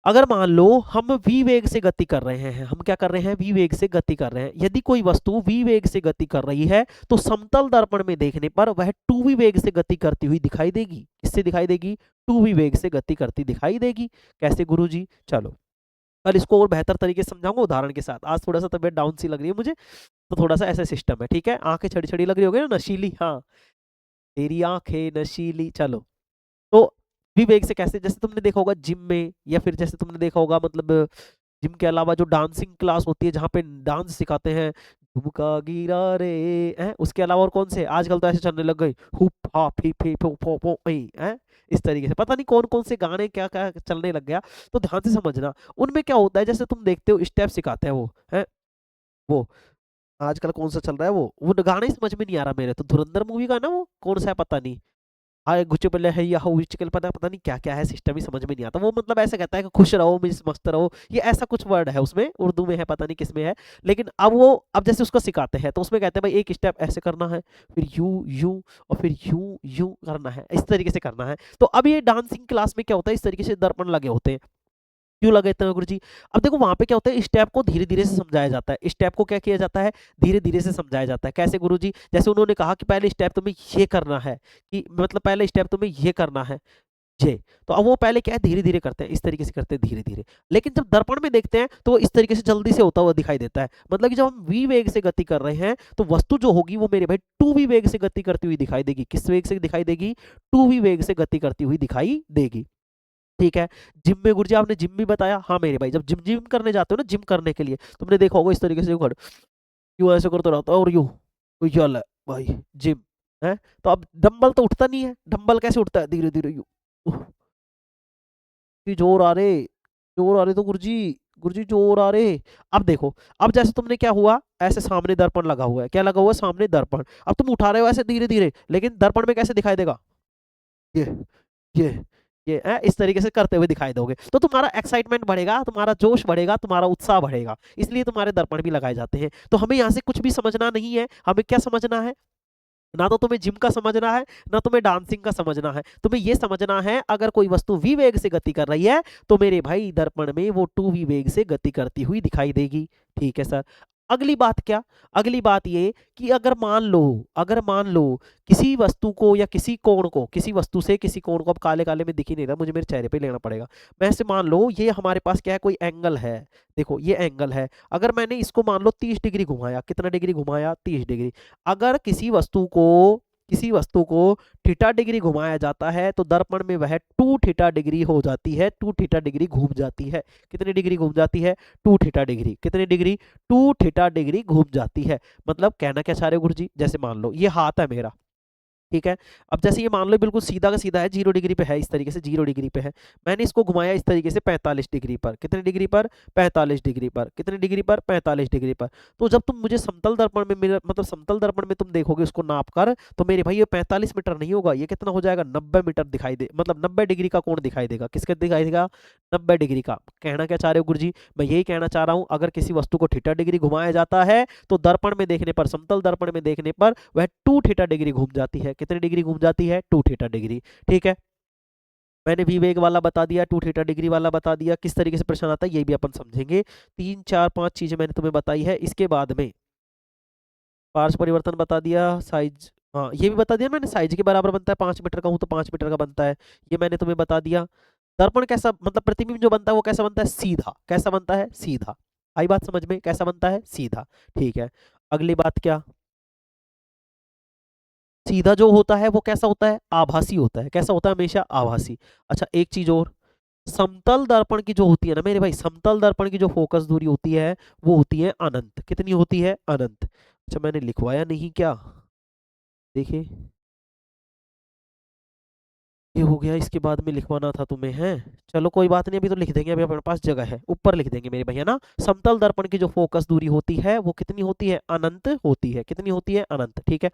अगर मान लो हम v वेग से गति कर रहे हैं, हम क्या कर रहे हैं, v वेग से गति कर रहे हैं, यदि कोई वस्तु v वेग से गति कर रही है तो समतल दर्पण में देखने पर वह 2v वेग से गति करती हुई दिखाई देगी। किससे दिखाई देगी, 2v वेग से गति करती दिखाई देगी। कैसे गुरुजी, चलो कल इसको और बेहतर तरीके से समझाऊंगा उदाहरण के साथ। आज थोड़ा सा तबीयत डाउन सी लग रही है मुझे, तो थोड़ा सा ऐसा सिस्टम है, ठीक है, आंखें छड़ी छड़ी लग रही होगी ना, नशीली, हाँ तेरी आंखें नशीली। चलो, तो विवेक से कैसे, जैसे तुमने देखा होगा जिम में, या फिर जैसे तुमने देखा होगा मतलब जिम के अलावा जो डांसिंग क्लास होती है जहाँ पे डांस सिखाते हैं, झुमका गिरा रे हैं, उसके अलावा और कौन से आजकल तो ऐसे चलने लग गए, हुप हा फी फी फो फो फो हैं, इस तरीके से पता नहीं कौन कौन से गाने क्या क्या चलने लग गया। तो ध्यान से समझना, उनमें क्या होता है, जैसे तुम देखते हो स्टेप सिखाते हैं वो है, वो आजकल कौन सा चल रहा है, वो गाना ही समझ में नहीं आ रहा मेरे तो, धुरंधर मूवी का ना, वो कौन सा है पता नहीं, हाय गुच्चे पल्ले है या हो चिकल, पता पता नहीं क्या क्या है, सिस्टम ही समझ में नहीं आता। वो मतलब ऐसा कहता है कि खुश रहो मिस मस्त रहो, ये ऐसा कुछ वर्ड है उसमें, उर्दू में है पता नहीं किस में है, लेकिन अब जैसे उसको सिखाते हैं तो उसमें कहते हैं भाई एक स्टेप ऐसे करना है, फिर यू यू और फिर यू यू करना है, इस तरीके से करना है। तो अब ये डांसिंग क्लास में क्या होता है, इस तरीके से दर्पण लगे होते हैं, क्यों लगे थे गुरु जी। अब देखो वहां पे क्या होता है, स्टेप को धीरे धीरे से समझाया जाता है, स्टेप को क्या किया जाता है, धीरे धीरे से समझाया जाता है। कैसे गुरु जी, जैसे उन्होंने कहा कि पहले स्टेप तुम्हें ये करना है, कि मतलब पहले स्टेप तुम्हें ये करना है, ये, तो अब वो पहले क्या है धीरे धीरे करते हैं, इस तरीके से करते हैं धीरे धीरे, लेकिन जब दर्पण में देखते हैं तो वो इस तरीके से जल्दी से होता हुआ दिखाई देता है। मतलब कि जब हम v वेग से गति कर रहे हैं तो वस्तु जो होगी वो मेरे भाई 2v वेग से गति करती हुई दिखाई देगी। किस वेग से दिखाई देगी, 2v वेग से गति करती हुई दिखाई देगी। ठीक है, जिम में गुरुजी आपने जिम भी बताया, हाँ मेरे भाई जब जिम जिम करने जाते हो ना, जिम करने के लिए तुमने देखा होगा इस तरीके से यूं ऐसे करते रहता है और यूं, तो चल भाई जिम है, तो अब डंबल तो उठता नहीं है, डंबल कैसे उठता है, धीरे धीरे यूं, जोर आ रहे, जोर आ रहे तो गुरुजी गुरुजी जोर आ रहे। अब देखो, अब जैसे तुमने क्या हुआ, ऐसे सामने दर्पण लगा हुआ है, क्या लगा हुआ है, सामने दर्पण। अब तुम उठा रहे हो ऐसे धीरे धीरे, लेकिन दर्पण में कैसे दिखाई देगा, ये ये इस तरीके से करते हुए दिखाई दोगे, तो तुम्हारा एक्साइटमेंट बढ़ेगा, तुम्हारा जोश बढ़ेगा, तुम्हारा उत्साह बढ़ेगा, इसलिए तुम्हारे दर्पण भी लगाए जाते हैं। तो हमें यहाँ से कुछ भी समझना नहीं है, हमें क्या समझना है, ना तो तुम्हें जिम का समझना है, ना तुम्हें डांसिंग का समझना है, तुम्हें यह समझना है अगर कोई वस्तु v वेग से गति कर रही है तो मेरे भाई दर्पण में वो 2v वेग से गति करती हुई दिखाई देगी। ठीक है सर। अगली बात क्या, अगली बात ये कि अगर मान लो किसी वस्तु को या किसी कोण को, किसी वस्तु से किसी कोण को, अब काले काले में दिख ही नहीं रहा मुझे, मेरे चेहरे पे लेना पड़ेगा, मैं ऐसे मान लो ये हमारे पास क्या है, कोई एंगल है, देखो ये एंगल है, अगर मैंने इसको मान लो 30 डिग्री घुमाया, कितना डिग्री घुमाया, 30 डिग्री, अगर किसी वस्तु को थीटा डिग्री घुमाया जाता है तो दर्पण में वह 2 थीटा डिग्री हो जाती है, 2 थीटा डिग्री घूम जाती है। कितनी डिग्री घूम जाती है, 2 थीटा डिग्री। कितनी डिग्री, 2 थीटा डिग्री घूम जाती है। मतलब कहना क्या चाह रहे हो गुरुजी, जैसे मान लो ये हाथ है मेरा, ठीक है, अब जैसे ये मान लो बिल्कुल सीधा का सीधा है, 0 डिग्री पे है, इस तरीके से 0 डिग्री पे है, मैंने इसको घुमाया इस तरीके से 45 डिग्री पर, कितने डिग्री पर, 45 डिग्री पर, कितने डिग्री पर, 45 डिग्री पर। तो जब तुम मुझे समतल दर्पण में मेरा मतलब समतल दर्पण में तुम देखोगे उसको नाप कर, तो मेरे भाई ये 45 मीटर नहीं होगा, ये कितना हो जाएगा, 90 मीटर दिखाई दे, मतलब 90 डिग्री का कोण दिखाई देगा। किसके दिखाई देगा, 90 डिग्री का। कहना क्या चाह रहे हो गुरुजी, मैं यही कहना चाह रहा हूं, अगर किसी वस्तु को थीटा डिग्री घुमाया जाता है तो दर्पण में देखने पर, समतल दर्पण में देखने पर वह 2 थीटा डिग्री घूम जाती है। कितनी डिग्री घूम जाती है, 2 थीटा डिग्री। ठीक है, मैंने वी वेग वाला बता दिया, 2 थीटा डिग्री वाला बता दिया, किस तरीके से प्रश्न आता है ये भी अपन समझेंगे। 3 4 5 चीजें मैंने तुम्हें बताई है। इसके बाद में पार्श्व परिवर्तन बता दिया, साइज, हाँ ये भी बता दिया मैंने, साइज के बराबर बनता है, 5 मीटर का हूं तो 5 मीटर का बनता है, ये मैंने तुम्हें बता दिया। दर्पण कैसा, मतलब प्रतिबिंब जो बनता है वो कैसा बनता है, सीधा। कैसा बनता है, सीधा। आई बात समझ में, कैसा बनता है, सीधा। ठीक है, अगली बात क्या, सीधा जो होता है वो कैसा होता है, आभासी होता है। कैसा होता है, हमेशा आभासी। अच्छा एक चीज और, समतल दर्पण की जो होती है ना मेरे भाई, समतल दर्पण की जो फोकस दूरी होती है वो होती है अनंत। कितनी होती है, अनंत। अच्छा मैंने लिखवाया नहीं क्या, देखिए ये हो गया, इसके बाद में लिखवाना था तुम्हें है, चलो कोई बात नहीं, अभी तो लिख देंगे, अभी अपने पास जगह है, ऊपर लिख देंगे मेरे भैया ना। समतल दर्पण की जो फोकस दूरी होती है वो कितनी होती है, अनंत होती है। कितनी होती है, अनंत। ठीक है,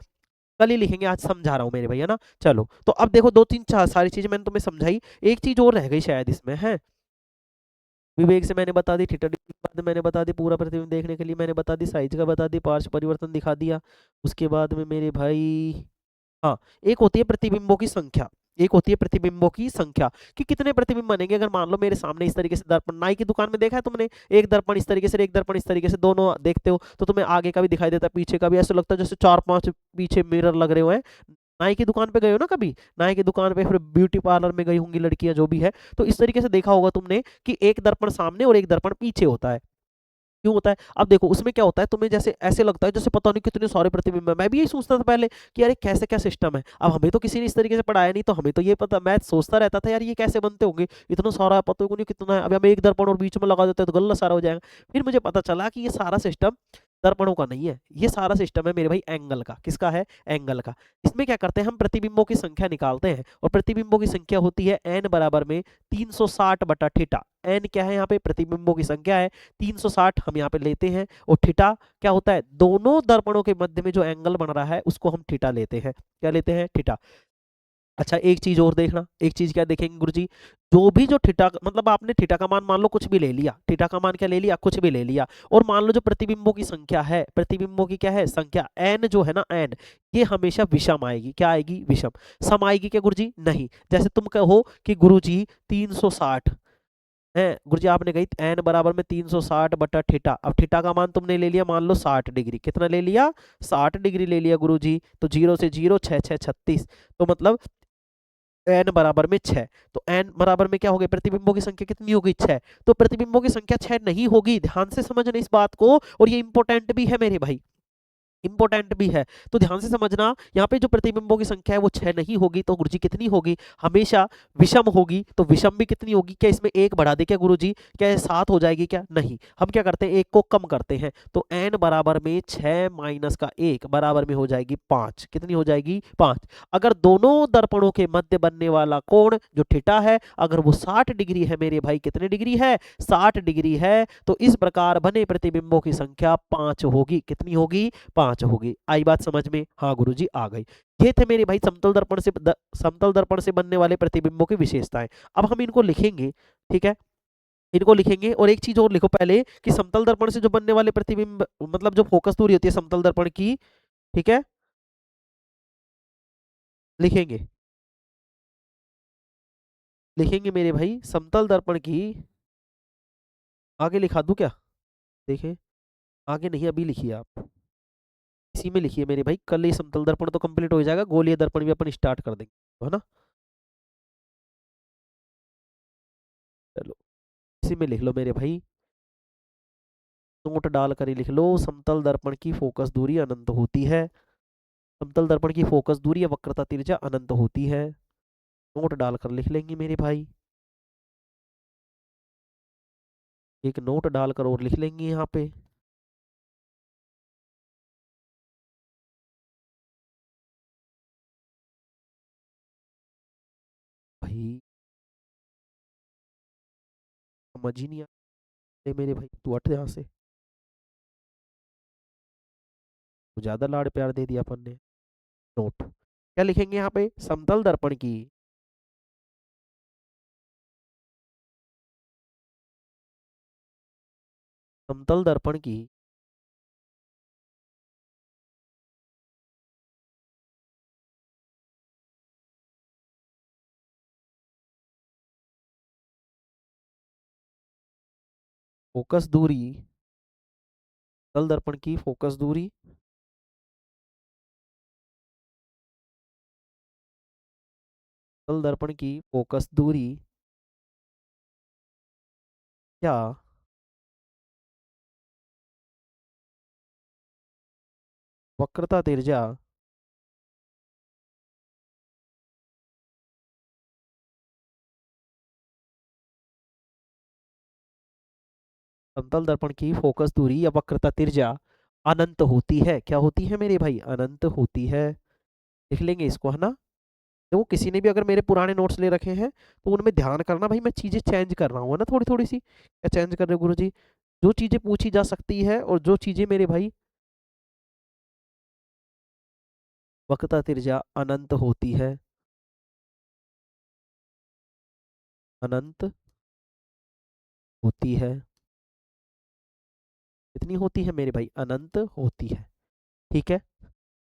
कल ही लिखेंगे, आज समझा रहा हूँ मेरे भैया ना। चलो तो अब देखो, 2 3 4 सारी चीजें मैंने तुम्हें समझाई, एक चीज और रह गई शायद इसमें है, विवेक से मैंने बता दी, थीटा डिग्री के बाद मैंने बता दी, पूरा प्रतिबिंब देखने के लिए मैंने बता दी, साइज का बता दी, पार्श्व परिवर्तन दिखा दिया। उसके बाद में मेरे भाई, हाँ एक होती है प्रतिबिंबों की संख्या, एक होती है प्रतिबिंबों की संख्या, कि कितने प्रतिबिंब बनेंगे। अगर मान लो मेरे सामने इस तरीके से दर्पण, नाई की दुकान में देखा है तुमने, एक दर्पण इस तरीके से, एक दर्पण इस तरीके से, दोनों देखते हो तो तुम्हें आगे का भी दिखाई देता है, पीछे का भी, ऐसा लगता है जैसे 4 5 पीछे मिरर लग रहे हुए हैं। नाई की दुकान पे गए हो ना कभी, नाई की दुकान पे, फिर ब्यूटी पार्लर में गई होंगी लड़कियां जो भी है, तो इस तरीके से देखा होगा तुमने कि एक दर्पण सामने और एक दर्पण पीछे होता है। क्यों होता है, अब देखो उसमें क्या होता है, तुम्हें जैसे ऐसे लगता है जैसे पता नहीं कितने सारे प्रतिबिंब है। मैं भी यही सोचता था पहले कि यार ये कैसे क्या सिस्टम है, अब हमें तो किसी ने इस तरीके से पढ़ाया नहीं, तो हमें तो ये पता, मैं सोचता रहता था यार ये कैसे बनते होंगे, इतना सारा है, पता को नहीं कितना है, अभी हम एक दर्पण और बीच में लगा देते हैं तो गल्ला सारा हो जाएगा। फिर मुझे पता चला कि ये सारा सिस्टम दर्पणों का नहीं है, ये सारा सिस्टम है मेरे भाई एंगल का। किसका है, एंगल का। इसमें क्या करते हैं, हम प्रतिबिंबों की संख्या निकालते हैं, और प्रतिबिंबों की संख्या होती है n बराबर में 360 बटा थीटा। n क्या है यहाँ पे, प्रतिबिंबों की संख्या है, 360 हम यहाँ पे लेते हैं, और थीटा क्या होता है, दोनों दर्पणों के मध्य में जो एंगल बन रहा है उसको हम थीटा लेते हैं। क्या लेते हैं, थीटा। अच्छा एक चीज और देखना, एक चीज क्या देखेंगे गुरुजी, जो भी जो थीटा, मतलब आपने थीटा का मान लो कुछ भी ले लिया, थीटा का मान क्या ले लिया, कुछ भी ले लिया, और मान लो जो प्रतिबिंबों की संख्या है, प्रतिबिंबों की क्या है, संख्या n जो है ना, n ये हमेशा विषम आएगी। क्या आएगी, विषम। सम आएगी क्या गुरुजी, नहीं। जैसे तुम कहो कि गुरुजी 360 है, गुरुजी आपने कही n बराबर में 360 बटा थीटा, अब थीटा का मान तुमने ले लिया मान लो 60 डिग्री, कितना ले लिया, 60 डिग्री ले लिया गुरुजी, तो 0 से 0 6 6 36, तो मतलब n बराबर में 6, तो n बराबर में क्या हो गया, प्रतिबिंबों की संख्या कितनी होगी, 6। तो प्रतिबिंबों की संख्या 6 नहीं होगी, ध्यान से समझना इस बात को, और ये इंपॉर्टेंट भी है मेरे भाई। इंपॉर्टेंट भी है। तो ध्यान से समझना, यहाँ पे जो प्रतिबिंबों की संख्या है वो 6 नहीं होगी, तो गुरुजी कितनी होगी, हमेशा विषम होगी। तो विषम भी कितनी होगी, क्या इसमें एक बढ़ा दे क्या गुरुजी, क्या ये 7 हो जाएगी क्या, नहीं, हम क्या करते हैं एक को कम करते हैं। तो n बराबर में 6 माइनस का 1 बराबर में हो जाएगी 5, कितनी हो जाएगी 5। अगर दोनों दर्पणों के मध्य बनने वाला कोण जो थीटा है अगर वो 60 डिग्री है मेरे भाई, कितने डिग्री है, 60 डिग्री है, तो इस प्रकार बने प्रतिबिंबों की संख्या 5 होगी, कितनी होगी, 5 होगी। आई बात समझ में, हाँ गुरुजी आ गई। ये थे मेरे भाई समतल दर्पण से बनने वाले प्रतिबिंबों की विशेषताएं। अब हम इनको लिखेंगे, ठीक है, इनको लिखेंगे। और एक चीज और लिखो पहले कि समतल दर्पण से जो बनने वाले प्रतिबिंब मतलब जो फोकस दूरी होती है समतल दर्पण की, ठीक है, लिखेंगे, लिखेंगे मेरे भाई समतल दर्पण की, आगे लिखा दूं क्या, देखें, आगे नहीं अभी लिखिए आप, इसी में लिखिए मेरे भाई, कल ये समतल दर्पण तो कंप्लीट हो जाएगा, गोलीय दर्पण भी अपन स्टार्ट कर देंगे, है ना। चलो इसी में लिख लो मेरे भाई, नोट डाल कर ही लिख लो, समतल दर्पण की फोकस दूरी अनंत होती है, समतल दर्पण की फोकस दूरी या वक्रता तिर्य्या अनंत होती है, नोट डालकर लिख लेंगे मेरे भाई, एक नोट डालकर और लिख लेंगे यहाँ पे। भाई समझ ही नहीं आते मेरे भाई, तू हट यहाँ से, तो ज्यादा लाड़ प्यार दे दिया अपन ने। नोट क्या लिखेंगे यहाँ पे, समतल दर्पण की, समतल दर्पण की फोकस दूरी, समतल दर्पण की फोकस दूरी, समतल दर्पण की फोकस दूरी क्या वक्रता तिर्य्या समतल दर्पण की फोकस दूरी या वक्रता तिर्य्या अनंत होती है, क्या होती है मेरे भाई, अनंत होती है। लिख लेंगे इसको, है ना। देखो किसी ने भी अगर मेरे पुराने नोट्स ले रखे हैं तो उनमें ध्यान करना भाई, मैं चीजें चेंज कर रहा हूँ, है ना, थोड़ी थोड़ी सी, क्या चेंज कर रहे हो गुरु जी, जो चीजें पूछी जा सकती है और जो चीजें मेरे भाई वक्रता तिर्य्या अनंत होती है, अनंत होती है, कितनी होती है मेरे भाई, अनंत होती है, ठीक है।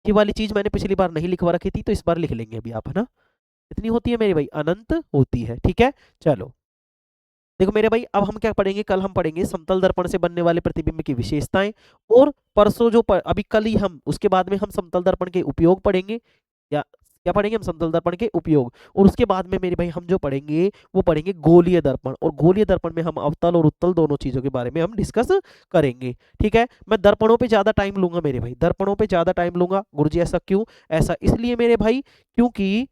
ये वाली चीज मैंने पिछली बार नहीं लिखवा रखी थी तो इस बार लिख लेंगे अभी आप, है ना। कितनी होती है मेरे भाई, अनंत होती है, ठीक है। चलो देखो मेरे भाई, अब हम क्या पढ़ेंगे, कल हम पढ़ेंगे समतल दर्पण से बनने वाले प्रतिबिंब की विशेषताएं, और परसों अभी कल ही हम उसके बाद में हम समतल दर्पण के उपयोग पढ़ेंगे, या क्या पढ़ेंगे हम, समतल दर्पण के उपयोग। और उसके बाद में मेरे भाई हम जो पढ़ेंगे वो पढ़ेंगे गोलीय दर्पण, और गोलीय दर्पण में हम अवतल और उत्तल दोनों चीजों के बारे में हम डिस्कस करेंगे, ठीक है। मैं दर्पणों पे ज्यादा टाइम लूंगा मेरे भाई, दर्पणों पे ज्यादा टाइम लूंगा गुरुजी, ऐसा क्यों, ऐसा इसलिए मेरे भाई क्योंकि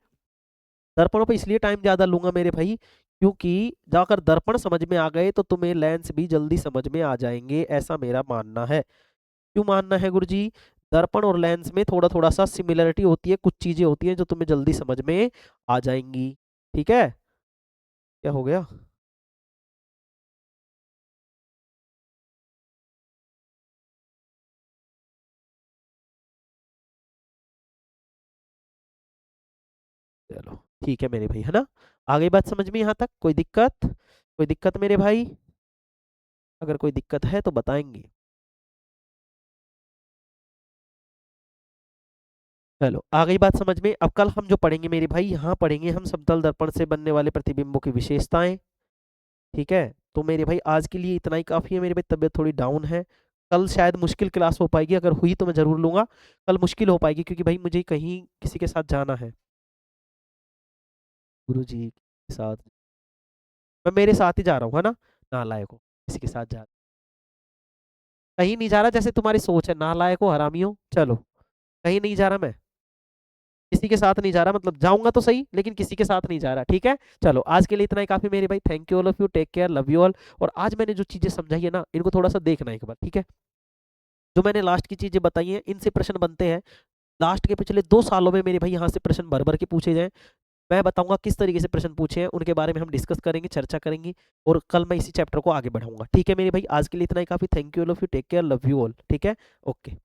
दर्पणों पे इसलिए टाइम ज्यादा लूंगा मेरे भाई, क्योंकि जाकर दर्पण समझ में आ गए तो तुम्हें लेंस भी जल्दी समझ में आ जाएंगे, ऐसा मेरा मानना है। क्यों मानना है गुरुजी, दर्पण और लेंस में थोड़ा थोड़ा सा सिमिलरिटी होती है, कुछ चीजें होती हैं जो तुम्हें जल्दी समझ में आ जाएंगी, ठीक है। क्या हो गया, चलो ठीक है मेरे भाई, है ना। आ गई बात समझ में यहाँ तक, कोई दिक्कत, कोई दिक्कत मेरे भाई, अगर कोई दिक्कत है तो बताएंगे। चलो आ गई बात समझ में। अब कल हम जो पढ़ेंगे मेरे भाई, यहाँ पढ़ेंगे हम समतल दर्पण से बनने वाले प्रतिबिंबों की विशेषताएं, ठीक है। तो मेरे भाई आज के लिए इतना ही काफी है मेरे भाई, तबीयत थोड़ी डाउन है, कल शायद मुश्किल क्लास हो पाएगी, अगर हुई तो मैं जरूर लूंगा, कल मुश्किल हो पाएगी क्योंकि भाई मुझे कहीं किसी के साथ जाना है, गुरु जी के साथ, मैं मेरे साथ ही जा रहा हूँ, है ना, नालायक हो, किसी के साथ जा कहीं नहीं जा रहा जैसे तुम्हारी सोच है, नालायक हो, हरामी हो। चलो, कहीं नहीं जा रहा मैं, किसी के साथ नहीं जा रहा, मतलब जाऊंगा तो सही लेकिन किसी के साथ नहीं जा रहा, ठीक है। चलो आज के लिए इतना ही काफी मेरे भाई, thank you all of you, take care, love you all. और आज मैंने जो चीजें समझाई है ना, इनको थोड़ा सा देखना एक बार, ठीक है। जो मैंने लास्ट की चीजें बताई हैं, इनसे प्रश्न बनते हैं। लास्ट के पिछले 2 सालों में मेरे भाई यहाँ से प्रश्न भर भर के पूछे जाएं। मैं बताऊंगा किस तरीके से प्रश्न पूछे हैं, उनके बारे में हम डिस्कस करेंगे, चर्चा करेंगे। और कल मैं इसी चैप्टर को आगे बढ़ाऊंगा, ठीक है मेरे भाई। आज के लिए इतना ही काफी, thank you all of you, take care, love you all, ठीक है। ओके।